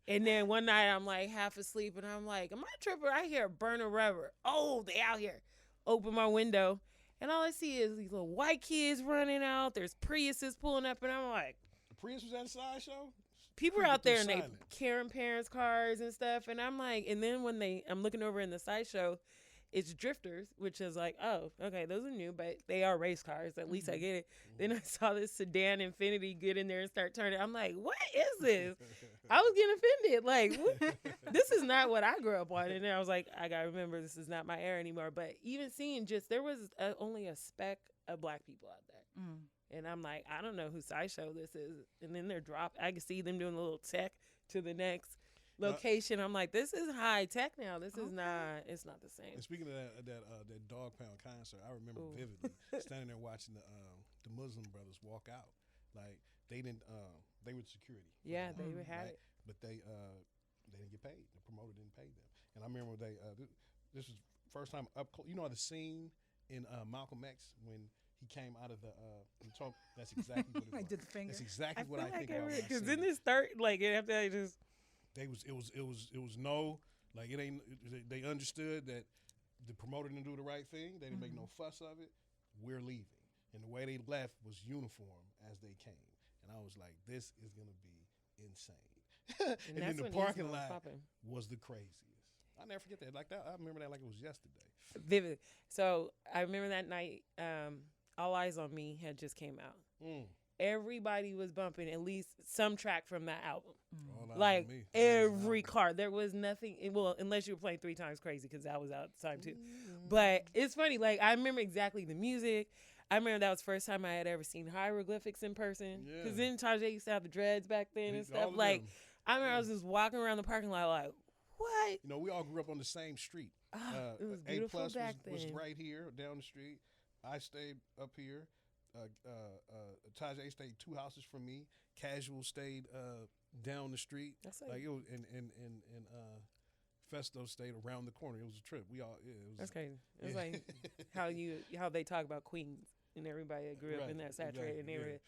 And then one night I'm like half asleep and I'm like, am I tripping? I hear a burner rubber. Oh, they out here. Open my window. And all I see is these little white kids running out. There's Priuses pulling up. And I'm like, The Prius was at a sideshow. people are Creeping out there through and they silence. carrying parents' cars and stuff. And I'm like, and then when I'm looking over in the sideshow, it's drifters, which is like, oh, okay, those are new, but they are race cars. At least I get it. Then I saw this sedan Infinity get in there and start turning. I'm like, what is this? I was getting offended. Like, what? This is not what I grew up on. And then I was like, I got to remember this is not my era anymore. But even seeing there was only a speck of black people out there. Mm. And I'm like, I don't know whose sideshow this is. And then they're dropped. I can see them doing a little tech to the next location. I'm like, this is high tech now. This is not. It's not the same. And speaking of that Dog Pound concert, I remember vividly standing there watching the Muslim brothers walk out. Like they didn't. They were security. Yeah, they would have it. But they didn't get paid. The promoter didn't pay them. And I remember this was first time up close. You know the scene in Malcolm X when he came out of the talk. That's exactly what it was. I did the finger. That's exactly what I think I about. because then this start like after I just. It was no, like it ain't. They understood that the promoter didn't do the right thing. They didn't make no fuss of it. We're leaving, and the way they left was uniform as they came. And I was like, this is gonna be insane. And then the parking lot was the craziest. I'll never forget that. Like that, I remember that like it was yesterday. Vivid. So I remember that night. All Eyes on Me had just came out. Everybody was bumping at least some track from that album. Like every car. There was nothing. Well, unless you were playing 3 Times Crazy because that was out at the time too. But it's funny. Like I remember exactly the music. I remember that was the first time I had ever seen hieroglyphics in person. Because then Tajay used to have the dreads back then and stuff. Like I remember I was just walking around the parking lot like, what? You know, we all grew up on the same street. It was beautiful A+ back then. was right here down the street. I stayed up here. Tajay stayed 2 houses from me. Casual stayed down the street. That's like it was, and Festo stayed around the corner. It was a trip. We all. Yeah, it was, that's crazy. It's like how they talk about Queens and everybody that grew up in that saturated neighborhood.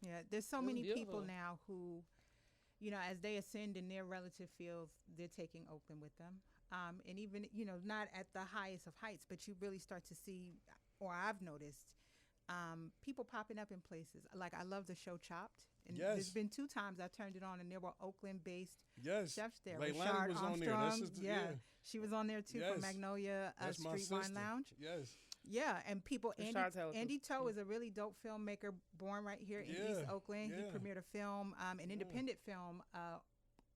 Yeah, there's so many people now who, you know, as they ascend in their relative fields, they're taking Oakland with them. And even, you know, not at the highest of heights, but you really start to see, or I've noticed, people popping up in places. Like I love the show Chopped. And there's been 2 times I turned it on and there were Oakland-based chefs there. Leilani was on there. That's she was on there too from Magnolia Street Wine Lounge. Yeah, and people, Andy Toe is a really dope filmmaker born right here in East Oakland. He premiered a film, an independent film a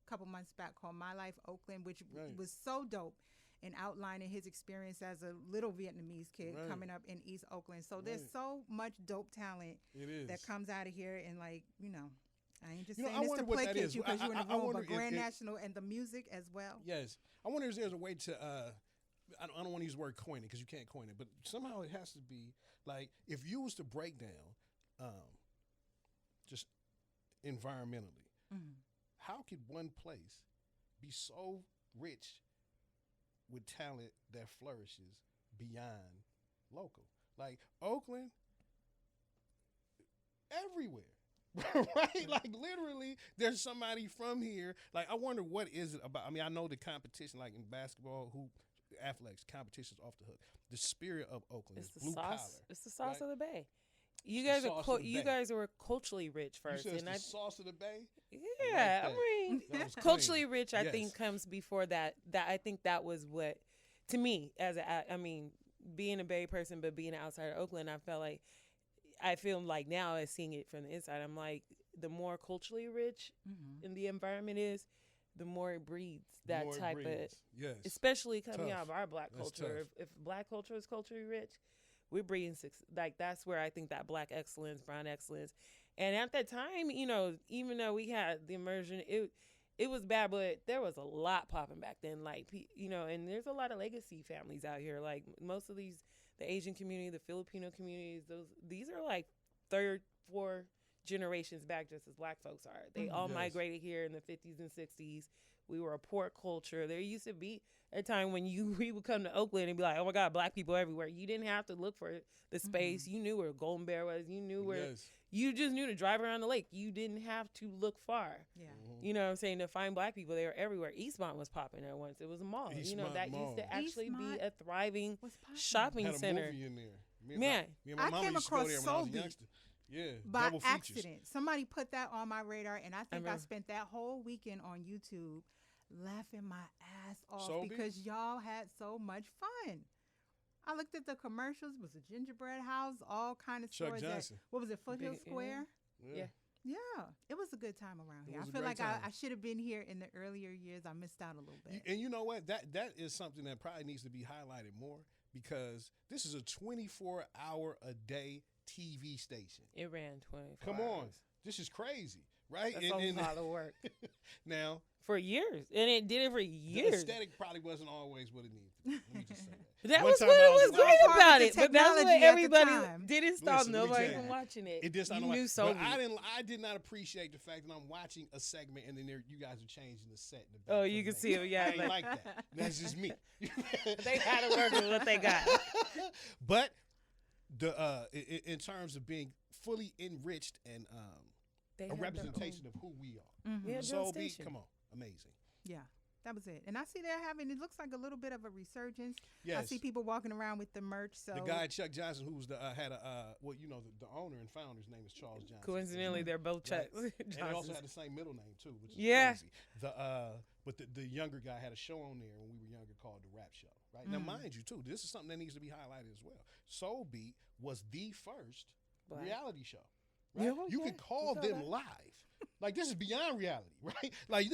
couple months back called My Life Oakland, which was so dope in outlining his experience as a little Vietnamese kid coming up in East Oakland. So there's so much dope talent that comes out of here, and like, you know, I ain't just saying this to placate you because you're in the room, but Grand National and the music as well. Yes. I wonder if there's a way to, I don't want to use the word coin it because you can't coin it, but somehow it has to be like if you was to break down just environmentally, how could one place be so rich with talent that flourishes beyond local? Like Oakland, everywhere. right? Like literally, there's somebody from here. Like I wonder what is it about. I mean, I know the competition, like in basketball, hoop, athletics, competition's off the hook. The spirit of Oakland It's is the blue sauce. collar. It's the sauce right? of the Bay. You It's guys the are sauce of the you Bay. guys were culturally rich first, You said and it's the sauce of the Bay. yeah, that. I mean, That was culturally clean. rich. I Yes. think comes before that. That I think that was what, to me, I mean, being a Bay person, but being outside of Oakland, I feel like now as seeing it from the inside, I'm like, the more culturally rich in the environment is, the more it breeds that More it type breeds. of, Yes. especially coming Tough. out of our black That's culture. tough. If black culture is culturally rich, we're breeding like that's where I think that black excellence, brown excellence, and at that time, even though we had the immersion, it was bad, but there was a lot popping back then. Like and there's a lot of legacy families out here. Like most of the Asian community, the Filipino communities, these are like third, fourth generations back, just as black folks are. They all Yes. migrated here in the 50s and 60s. We were a port culture. There used to be a time when we would come to Oakland and be like, oh my God, black people everywhere. You didn't have to look for the space. You knew where Golden Bear was. You knew where, Yes. you just knew to drive around the lake. You didn't have to look far. Yeah. You know what I'm saying? To find black people, they were everywhere. Eastmont was popping there once. It was a mall. Eastmont That Mall. used to actually Eastmont be a thriving What's poppin'? shopping Had a center. movie in there. Me and Man, me and my I mama came used to go across there when I was a Soul Beat youngster. Yeah, by double features. accident. Somebody put that on my radar, and I think I remember. spent that whole weekend on YouTube laughing my ass off Soul Beat? because y'all had so much fun. I looked at the commercials. It was a gingerbread house, all kind of Chuck stores. Johnson. What was it, Foothill Big- yeah. Square? Yeah. Yeah, it was a good time around It here. I was a feel great like I time. should have been here in the earlier years. I missed out a little bit. And you know what? That is something that probably needs to be highlighted more because this is a 24-hour-a-day TV station. It ran 24 Come on. hours. This is crazy, right? That's a lot of work. Now, For years. And it did it for the years. aesthetic probably wasn't always what it needed to be. Let me just say that. That One was time what I was was watching- great Well, about the it. But that's what technology at the everybody time. didn't stop Listen, let me nobody tell you. from watching it. It did sound you like, knew but Soul I did not appreciate the fact that I'm watching a segment and then you guys are changing the set. In the back Oh, for you the can next- see it. Yeah, I ain't like- like that. That's just me. They had to work with what they got. But in terms of being fully enriched and They a had their representation of who we are. Mhm. Yeah, Soul Drill Beat, Station. come on, amazing. Yeah, that was it. And I see they're having, it looks like a little bit of a resurgence. Yes. I see people walking around with the merch. So The guy Chuck Johnson, who was the had a the owner and founder's name is Charles Johnson. Coincidentally, they're both Right. Chuck And they also Johnsons. had the same middle name too, which is Yeah. crazy. But the younger guy had a show on there when we were younger called The Rap Show. Right now, mind you, too, this is something that needs to be highlighted as well. Soul Beat was the first Black. reality show. Right? Yeah, You okay. could call You saw them that. live. Like this is beyond reality, right? Like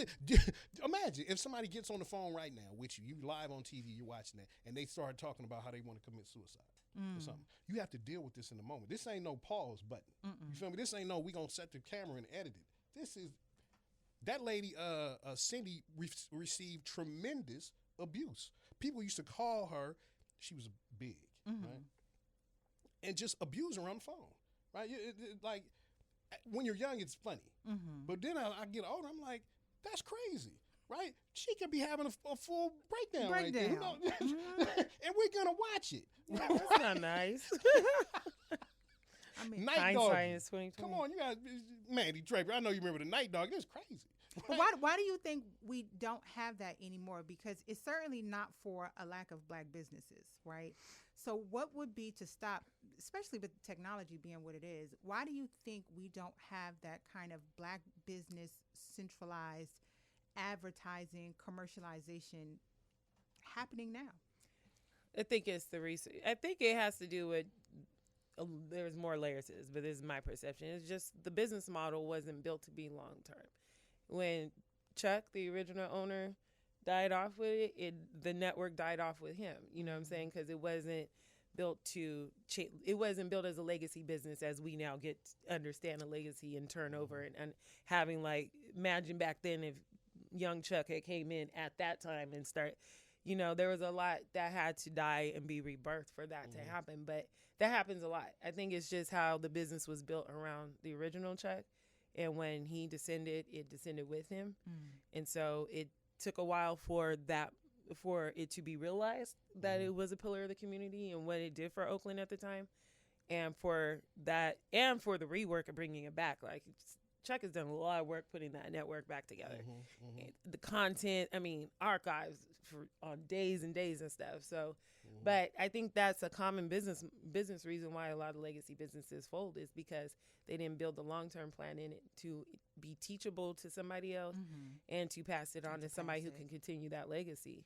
imagine if somebody gets on the phone right now with you live on TV, you're watching that, and they start talking about how they want to commit suicide or something. You have to deal with this in the moment. This ain't no pause button. You feel me? This ain't no we gonna set the camera and edit it. This is that lady Cindy received tremendous abuse. People used to call her. She was big, right? And just abuse her on the phone, right? Like when you're young, it's funny. But then I get older, I'm like, that's crazy, right? She could be having a full breakdown right there. You know? And we're going to watch it. Yeah, that's not nice. I mean, Night Dog. Hindsight is 2020. Come on, you guys, Mandy Draper, I know you remember the Night Dog. That's crazy. but why do you think we don't have that anymore? Because it's certainly not for a lack of black businesses, right? So what would be to stop, especially with technology being what it is, why do you think we don't have that kind of black business centralized advertising, commercialization happening now? I think it's the research. I think it has to do with, there's more layers to this, but this is my perception. It's just the business model wasn't built to be long term. When Chuck, the original owner, died off with it, the network died off with him. You know what I'm saying? Because it wasn't built to it wasn't built as a legacy business as we now get to understand a legacy and turnover and having, like, imagine back then if young Chuck had came in at that time and start, you know, there was a lot that had to die and be rebirthed for that to happen. But that happens a lot. I think it's just how the business was built around the original Chuck. And when he descended, it descended with him. And so it took a while for it to be realized that it was a pillar of the community and what it did for Oakland at the time. and for that, and for the rework of bringing it back. Like, Chuck has done a lot of work putting that network back together. And the content, I mean, archives for on days and days and stuff. So, but I think that's a common business reason why a lot of legacy businesses fold, is because they didn't build the long-term plan in it to be teachable to somebody else and to pass it on to somebody who can continue that legacy.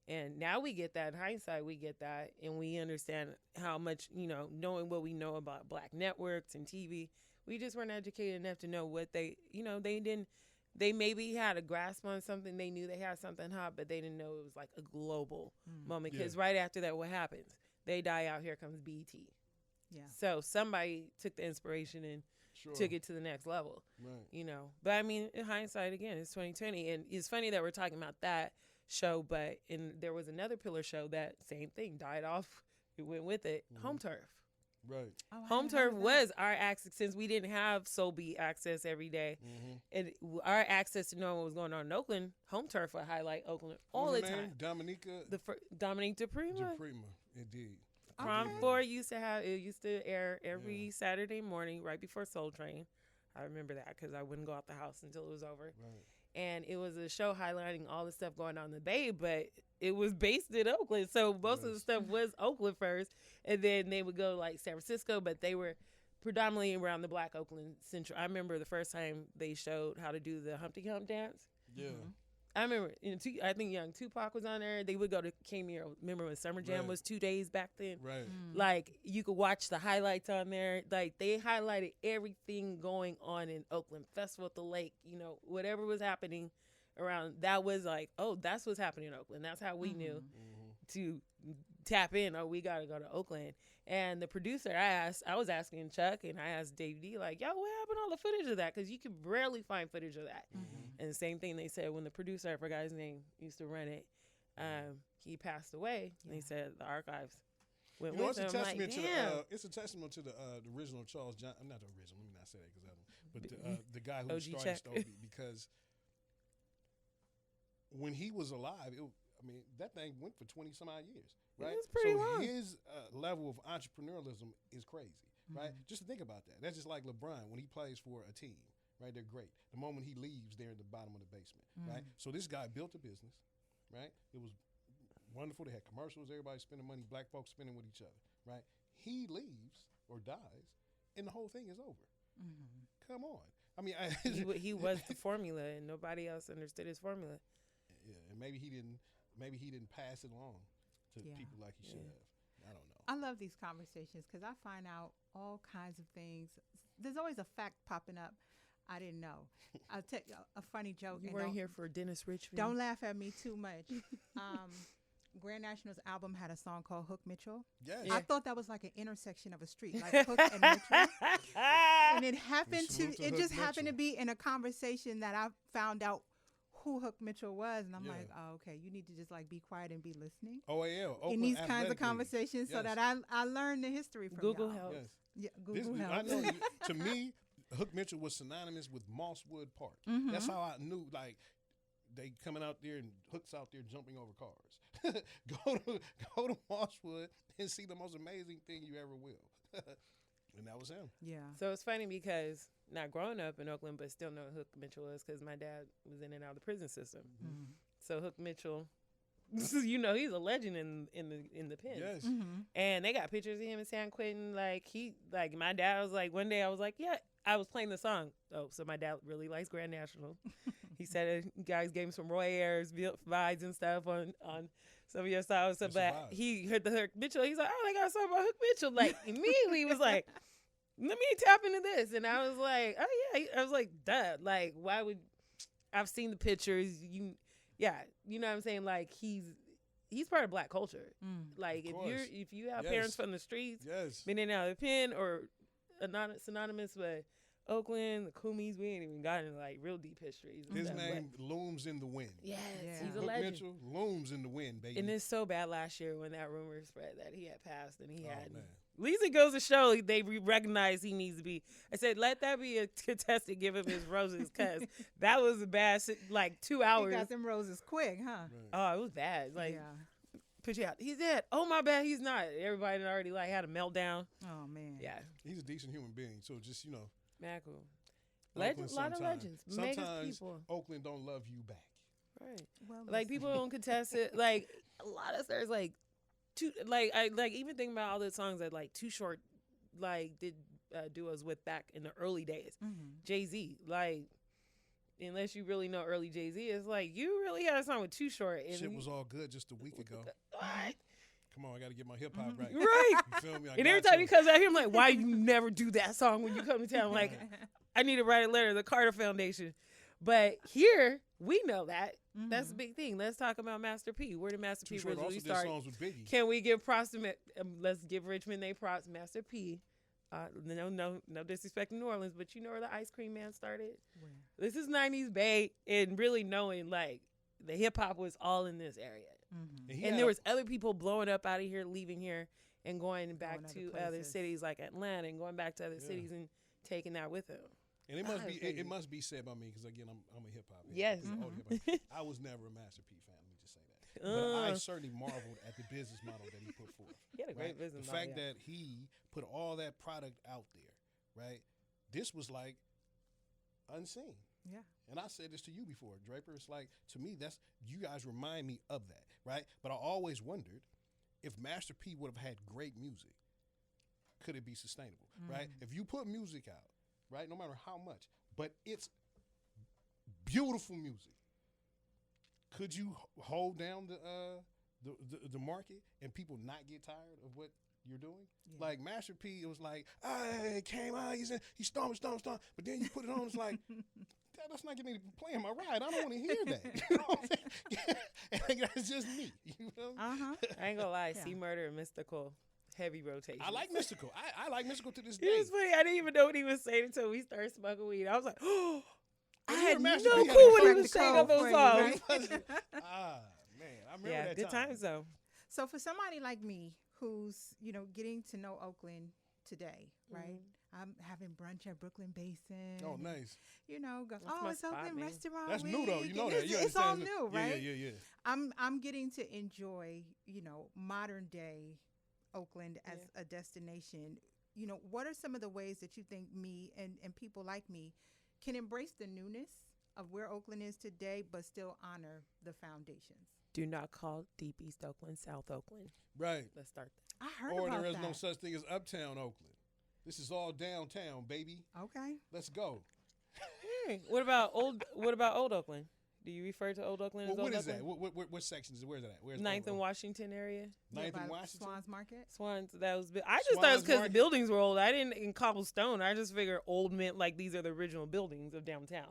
And now we get that. In hindsight, we get that, and we understand how much, knowing what we know about Black networks and TV, we just weren't educated enough to know what they maybe had a grasp on something. They knew they had something hot, but they didn't know it was like a global moment. Because right after that, what happens? They die out. Here comes BET. Yeah. So somebody took the inspiration and took it to the next level. Right. But I mean, in hindsight, again, it's 2020, and it's funny that we're talking about that show. But there was another pillar show that same thing died off. It went with it. Home Turf. Right. Oh, Home Turf was our access, since we didn't have Soul Beat access every day. And our access to knowing what was going on in Oakland, Home Turf would highlight Oakland all the time. Dominique DePrima, indeed. Prom 4 used to air every Saturday morning right before Soul Train. I remember that because I wouldn't go out the house until it was over. Right. And it was a show highlighting all the stuff going on in the Bay, but it was based in Oakland. So most of the stuff was Oakland first, and then they would go like San Francisco, but they were predominantly around the Black Oakland Central. I remember the first time they showed how to do the Humpty Hump dance. Yeah. I remember, I think Young Tupac was on there. They would go to Cameo. Remember when Summer Jam was 2 days back then? Right. Like, you could watch the highlights on there. Like, they highlighted everything going on in Oakland. Festival at the Lake, whatever was happening around. That was like, oh, that's what's happening in Oakland. That's how we knew to tap in. Oh, we got to go to Oakland. And the producer, I was asking Chuck, and I asked Dave D, like, yo, what happened to all the footage of that? Because you could rarely find footage of that. And the same thing they said when the producer, I forgot his name, used to run it, he passed away. And they said the archives went with him. It's a testament to the original Charles John. I'm not the original. Let me not say that but the guy who started Stobie, because when he was alive, that thing went for 20 some odd years. Right, it was pretty long. His level of entrepreneurialism is crazy, right? Just to think about that. That's just like LeBron when he plays for a team, right? They're great. The moment he leaves, they're in the bottom of the basement, right? So this guy built a business, right? It was wonderful. They had commercials, everybody spending money, Black folks spending with each other, right? He leaves or dies, and the whole thing is over. Come on. I mean, he was the formula, and nobody else understood his formula. Yeah, and maybe he didn't pass it along to people like he should have. I don't know. I love these conversations because I find out all kinds of things. There's always a fact popping up I didn't know. I'll tell you a funny joke. You weren't here for Dennis Richmond. Don't laugh at me too much. Grand National's album had a song called Hook Mitchell. Yes. Yeah. I thought that was like an intersection of a street, like Hook and Mitchell. And it happened to be in a conversation that I found out who Hook Mitchell was, and I'm like, oh, okay, you need to just like be quiet and be listening. OAL, in these kinds of conversations, so that I learned the history from Google y'all. helps. Yes. Yeah, Google helps. I know. To me, Hook Mitchell was synonymous with Mosswood Park. Mm-hmm. That's how I knew. Like, they coming out there and Hook's out there jumping over cars. go to Mosswood and see the most amazing thing you ever will. And that was him. Yeah. So it's funny because not growing up in Oakland, but still know who Hook Mitchell was because my dad was in and out of the prison system. Mm-hmm. So Hook Mitchell, you know, he's a legend in the pen. Yes. Mm-hmm. And they got pictures of him in San Quentin. Like my dad was like, one day I was like, yeah, I was playing the song. Oh, so my dad really likes Grand National. He said guys gave him some Roy Ayers vibes and stuff on some of your songs. So, but he heard the Hook Mitchell. He's like, oh, they got a song about Hook Mitchell. Like immediately he was like, let me tap into this. And I was like, oh yeah. I was like, duh. Like, why would I've seen the pictures? You know what I'm saying? Like he's part of Black culture. Like if you have parents from the streets, been in and out of the pen or synonymous with Oakland, the Kumis, we ain't even gotten like real deep histories. His name looms in the wind. Yes, he's a Hook legend. Mitchell looms in the wind, baby. And it's so bad last year when that rumor spread that he had passed and he had. Man. At least it goes to show they recognize he needs to be. I said, let that be a contestant. Give him his roses because that was a bad, like 2 hours. He got them roses quick, huh? Right. Oh, it was bad. Like put you out. He's dead. Oh, my bad. He's not. Everybody already like had a meltdown. Oh man. Yeah. He's a decent human being. So just, Mad cool. Oakland A lot of legends. Mega Sometimes people. Oakland don't love you back. Right. Well, Like people don't contest it. Like a lot of stars like too like I like even thinking about all the songs that like Too Short like did duos with back in the early days. Mm-hmm. Jay-Z, like unless you really know early Jay-Z, it's like you really had a song with Too Short and Shit was all good just a week ago. What? Come on, I got to get my hip hop right. Right. You feel me? And every time he comes out here, I'm like, why you never do that song when you come to town? Like, I need to write a letter to the Carter Foundation. But here, we know that. Mm-hmm. That's the big thing. Let's talk about Master P. Where did Master P Short originally also did start? songs with Biggie. Can we give props to let's give Richmond they props. Master P. No disrespect to New Orleans, but you know where the ice cream man started? Where? This is 90s Bay and really knowing like the hip hop was all in this area. Mm-hmm. And there was other people blowing up out of here, leaving here and going back Going to other other places. cities like Atlanta and going back to other cities and taking that with them. And it must Ah, be crazy. it must be said by me because again I'm a hip hop. Yes. I was never a Master P fan. Let me just say that. But I certainly marveled at the business model that he put forth. He had a great business The model, fact that he put all that product out there, right? This was like unseen. Yeah. And I said this to you before, Draper. It's like, to me, that's you guys remind me of that, right? But I always wondered if Master P would have had great music, could it be sustainable, right? If you put music out, right, no matter how much, but it's beautiful music, could you hold down the market and people not get tired of what you're doing? Yeah. Like Master P, it was like, he came out, he stomped, but then you put it on, it's like, that's not getting me playing my ride. I don't want to hear that. You know what I'm saying? And that's just me. You know? Uh-huh. I ain't gonna lie, Yeah. C Murder and Mystical, heavy rotation. I like Mystical. I like Mystical to this It day. was funny. I didn't even know what he was saying until we started smoking weed. I was like, oh, I You had hear no Master clue P what had he cracked was the saying code on those for you, songs. right? Man, I remember Yeah, that good time. times though. So for somebody like me who's, getting to know Oakland today, right? I'm having brunch at Brooklyn Basin. Oh, nice. Go, That's my it's spot, Oakland man. Restaurant That's new though. Week," You know and that. You it's all understand? new, right? Yeah. I'm getting to enjoy, modern day Oakland as a destination. What are some of the ways that you think me and people like me can embrace the newness of where Oakland is today, but still honor the foundations? Do not call Deep East Oakland South Oakland. Right. Let's start I heard Or about there is that. no such thing as Uptown Oakland. This is all downtown, baby. Okay. Let's go. Hey, what about Old Oakland? Do you refer to Old Oakland as Well, Old what is that? Oakland? What section is it? Where's that at? Where's Ninth and Old- Washington area. Ninth by and Washington? Swans Market. Swans. That was. I just thought it was Swans because the Market. buildings were old. I didn't in cobblestone. I just figured old meant like these are the original buildings of downtown,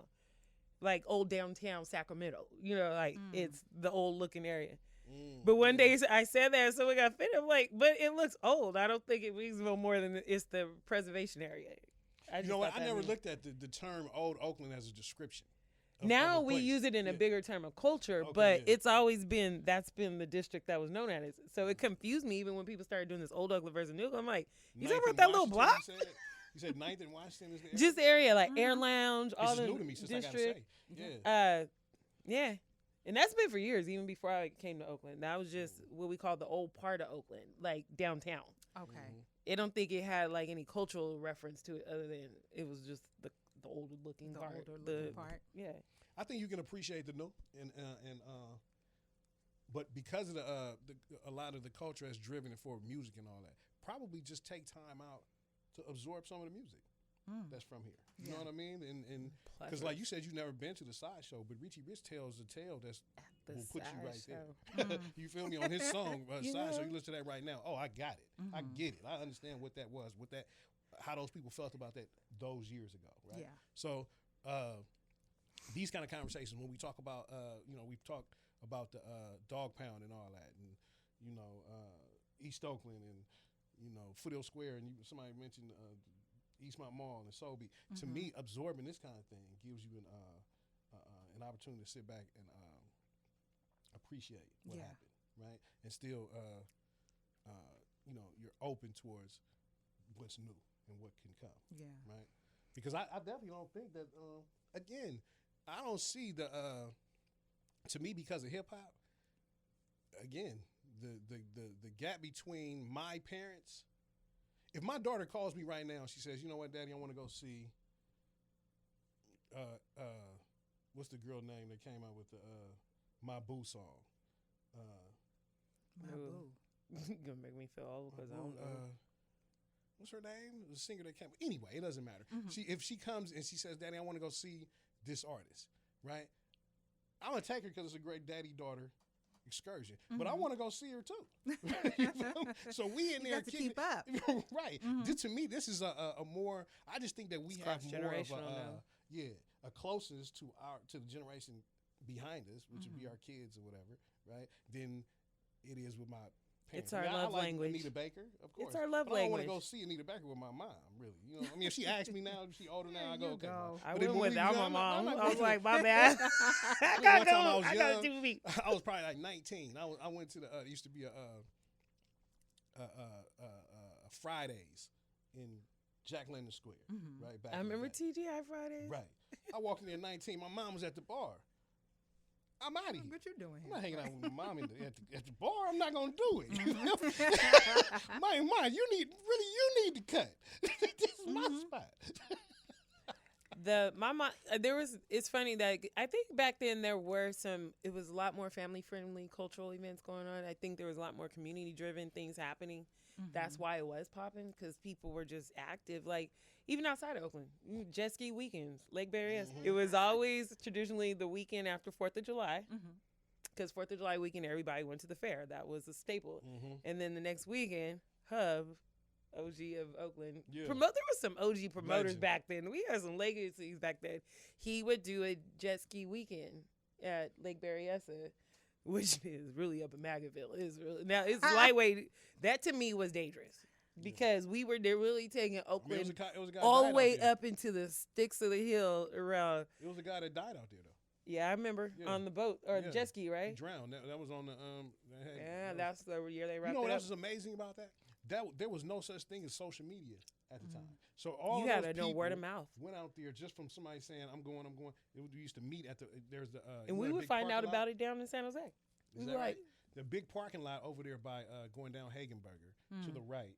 like old downtown Sacramento. It's the old looking area. But one day I said that, and someone got fit. I'm like, but it looks old. I don't think it means no more than it's the preservation area. I You just know what? thought I that never meant- looked at the term Old Oakland as a description. of Now a we place. use it in a Yeah. bigger term of culture, Okay, but yeah. it's always been that's been the district that was known as it. So it confused me even when people started doing this Old Oakland versus New Oakland. I'm like, you Ninth talking and about that little Washington, block? You said Ninth and Washington is the area? Just the area like Air Lounge, This all is the new to me, since I district. gotta say. Yeah. Yeah. And that's been for years, even before I came to Oakland. That was just what we call the old part of Oakland, like downtown. Okay. I don't think it had like any cultural reference to it other than it was just the older looking The part. older looking part. Yeah. I think you can appreciate the new but because of a lot of the culture has driven it for music and all that, probably just take time out to absorb some of the music that's from here. You know what I mean? And because like you said, you've never been to the side show, but Richie Rich tells the tale that's The will put you side right there. You feel me? On his song side show, you listen to that right now. Oh, I got it. I get it. I understand what that was. How those people felt about that those years ago, right? Yeah. So these kind of conversations, when we talk about, we've talked about the dog pound and all that, and East Oakland and Foothill Square, and somebody mentioned Eastmont Mall and Sobey. To me, absorbing this kind of thing gives you an opportunity to sit back and appreciate what happened, right? And still, you're open towards what's new and what can come, right? Because I definitely don't think that. Again, I don't see to me, because of hip hop. Again, the gap between my parents. If my daughter calls me right now, she says, "You know what, Daddy, I want to go see." What's the girl name that came out with the My Boo song? My boo. You're gonna make me feel old because I don't know. What's her name? The singer that came. Anyway, it doesn't matter. If she comes and she says, "Daddy, I want to go see this artist," right? I'm gonna take her because it's a great daddy-daughter excursion. But I want to go see her too. You feel me? So we in there to keep up, right? To me, this is a more. I just think that we have more of a closest to the generation behind us, which would be our kids or whatever, right? Than it is with my parents. It's our love I like language. Anita Baker, of course. It's our love language. I don't want language. to go see Anita Baker with my mom, really. You know, I mean, if she asks me now, if she older now, I go, okay. Mom. I But then went when we without was my young, mom. I'm I was not like, my bad. I gotta go. I gotta do me. I was probably like 19. I went to it used to be a Fridays in Jack London Square, right back. I remember in the day. TGI Fridays. Right. I walked in there at 19. My mom was at the bar. I'm out of here. What you doing I'm here? not hanging out with my mom at the bar. I'm not gonna do it. Mom, you need to cut. This is my spot. My mom, it's funny that I think back then it was a lot more family friendly cultural events going on. I think there was a lot more community driven things happening. That's why it was popping, because people were just active. Like, even outside of Oakland, jet ski weekends, Lake Barrier. It was always traditionally the weekend after 4th of July. Because 4th of July weekend, everybody went to the fair. That was a staple. And then the next weekend, Hub, OG of Oakland, there was some OG promoters back then. We had some legacies back then. He would do a jet ski weekend at Lake Berryessa, which is really up in Magaville. It's lightweight. That to me was dangerous. Because they're really taking Oakland it was a guy all died the way out there. up into the sticks of the hill around. It was a guy that died out there, though. Yeah, I remember on the boat or the jet ski, right? He drowned. That was on the that's the year they wrapped You know it what up. else is amazing about that? There was no such thing as social media at the time. So all You those gotta know people word of mouth. went out there just from somebody saying, "I'm going." We used to meet at there's the and we would find out about it down in San Jose. Is that right? The big parking lot over there by going down Hagenberger to the right.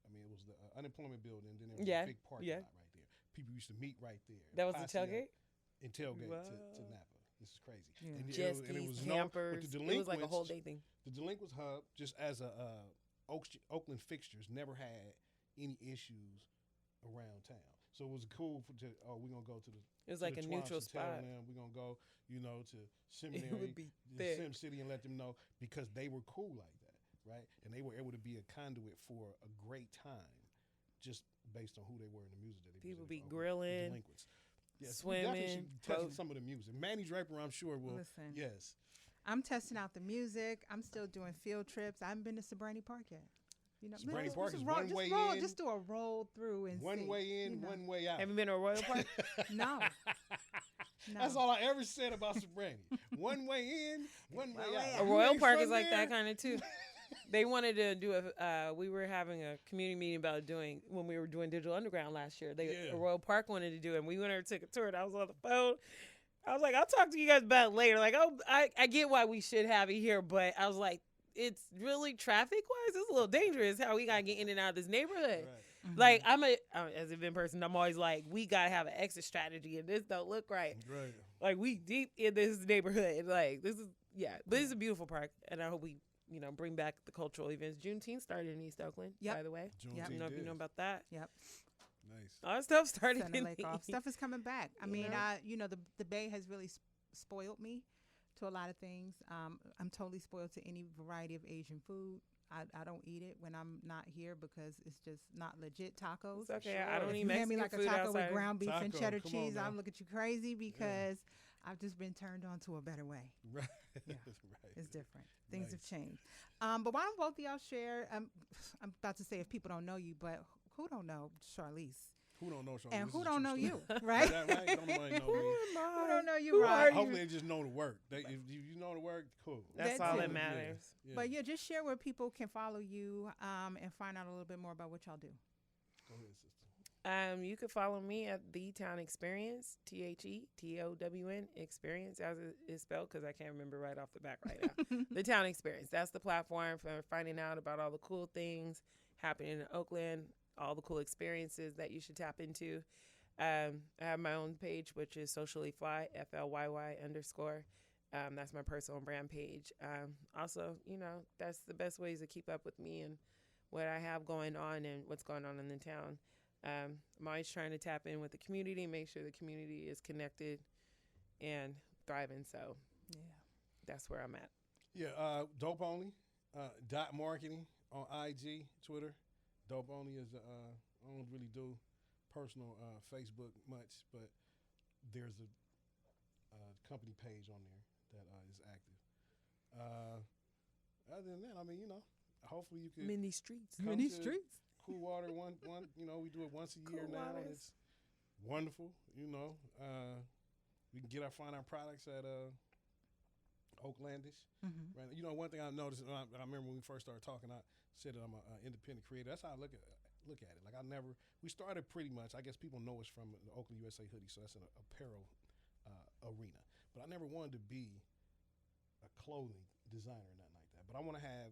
I mean, it was the unemployment building, and then there was a big parking lot right there. People used to meet right there. That was the tailgate? And tailgate to Napa. This is crazy. Yeah. Jet skis, campers. It was like a whole day thing. The Delinquents Hub, just as a Oakland fixtures, never had any issues around town. So it was cool we're going to go to the It was like a neutral spot. We're going to go, to seminary, Sim City, and let them know, because they were cool like that, right? And they were able to be a conduit for a great time just based on who they were in the music that they People be presented. grilling, Delinquents. Yes, swimming, touching some of the music. Manny Draper, I'm sure will. Listen. Yes. I'm testing out the music. I'm still doing field trips. I haven't been to Sobrani Park yet. Sobrani Park is one way in. Just do a roll through and one see, way in, one way out. Have you been to a Royal Park? No. That's all I ever said about Sobrani. One way in, one way out. A Royal Park is like that kind of too. They wanted to do we were having a community meeting when we were doing Digital Underground last year. A Royal Park wanted to do it, and we went over, took a tour, and I was on the phone. I was like, I'll talk to you guys about it later. Like, I get why we should have it here, but I was like, it's really traffic-wise, it's a little dangerous how we got to get in and out of this neighborhood. Right. Like, as a event person, I'm always like, we got to have an exit strategy, and this don't look right. Right. Like, we deep in this neighborhood. Like, this is a beautiful park, and I hope we, bring back the cultural events. Juneteenth started in East Oakland, by the way. Juneteenth I don't know if you know about that. Yep. Nice. All that stuff started in Lake off. Stuff is coming back. I mean, the Bay has really spoiled me to a lot of things. I'm totally spoiled to any variety of Asian food. I don't eat it when I'm not here because it's just not legit tacos. It's okay. I don't eat Mexican food. You hand me like a taco outside. with ground beef and cheddar cheese, I'll look at you crazy because I've just been turned on to a better way. Right. Yeah. Right. It's different. Things have changed. But why don't both of y'all share? I'm about to say if people don't know you, but who don't know Charlese? Who don't know Charlese? And who don't know you, right? Is that right? Don't nobody know me. Who don't know you, right? Hopefully they just know the work. If you know the work, cool. That's all that matters. Yeah. But just share where people can follow you and find out a little bit more about what y'all do. Go ahead, sister. You can follow me at The Town Experience, TheTown Experience, as it is spelled, because I can't remember right off the back right now. The Town Experience. That's the platform for finding out about all the cool things happening in Oakland, all the cool experiences that you should tap into. I have my own page, which is Socially Fly, FLYY_. That's my personal brand page. Also, that's the best ways to keep up with me and what I have going on and what's going on in the town. I'm always trying to tap in with the community, make sure the community is connected and thriving. So, Yeah. that's where I'm at. Yeah, Dope Only, dot marketing on IG, Twitter. Dope Only is, I don't really do personal Facebook much, but there's a company page on there that is active. Other than that, I mean, hopefully you can Mini streets. come Many to streets. Cool Water one, we do it once a year Cool now, and Waters. it's wonderful. We can find our products at Oaklandish. Mm-hmm. Right? One thing I noticed, and I remember when we first started talking, I said that I'm an independent creator. That's how I look at it. Like we started pretty much, I guess people know us from the Oakland USA hoodie, so that's an apparel arena. But I never wanted to be a clothing designer or nothing like that. But I want to have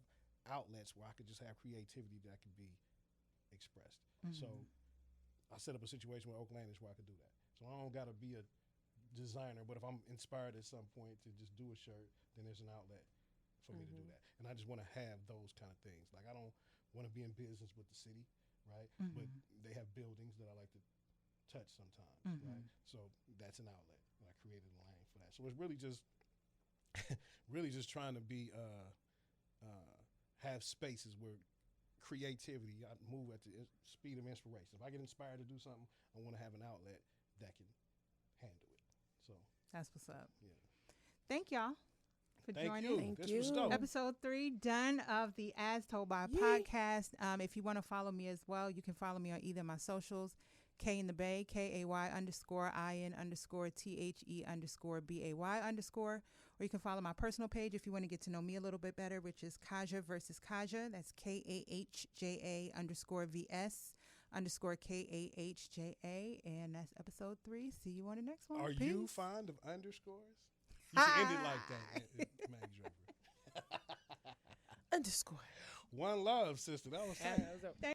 outlets where I could just have creativity that could be expressed. Mm-hmm. So I set up a situation with Oaklandish where I could do that. So I don't got to be a designer, but if I'm inspired at some point to just do a shirt, then there's an outlet for me to do that. And I just want to have those kind of things. Like I don't want to be in business with the city, right? Mm-hmm. But they have buildings that I like to touch sometimes, right? So that's an outlet. And I created a lane for that. So it's really just trying to be have spaces where creativity, I move at the speed of inspiration. If I get inspired to do something, I want to have an outlet that can handle it. So That's what's up. yeah. Thank y'all for Thank joining. you. Thank This was you. dope. Episode 3 done of the As Told by Yay. podcast. If you want to follow me as well, you can follow me on either of my socials, K in the Bay, KAY_IN_THE_BAY_, or you can follow my personal page if you want to get to know me a little bit better, which is Kahja versus Kahja. That's KAHJA_VS_KAHJA. And that's episode 3. See you on the next one. Are Peace. you fond of underscores? You should end it like that, Mag Draper. _ One love, sister. That was Yeah, tight. that was dope.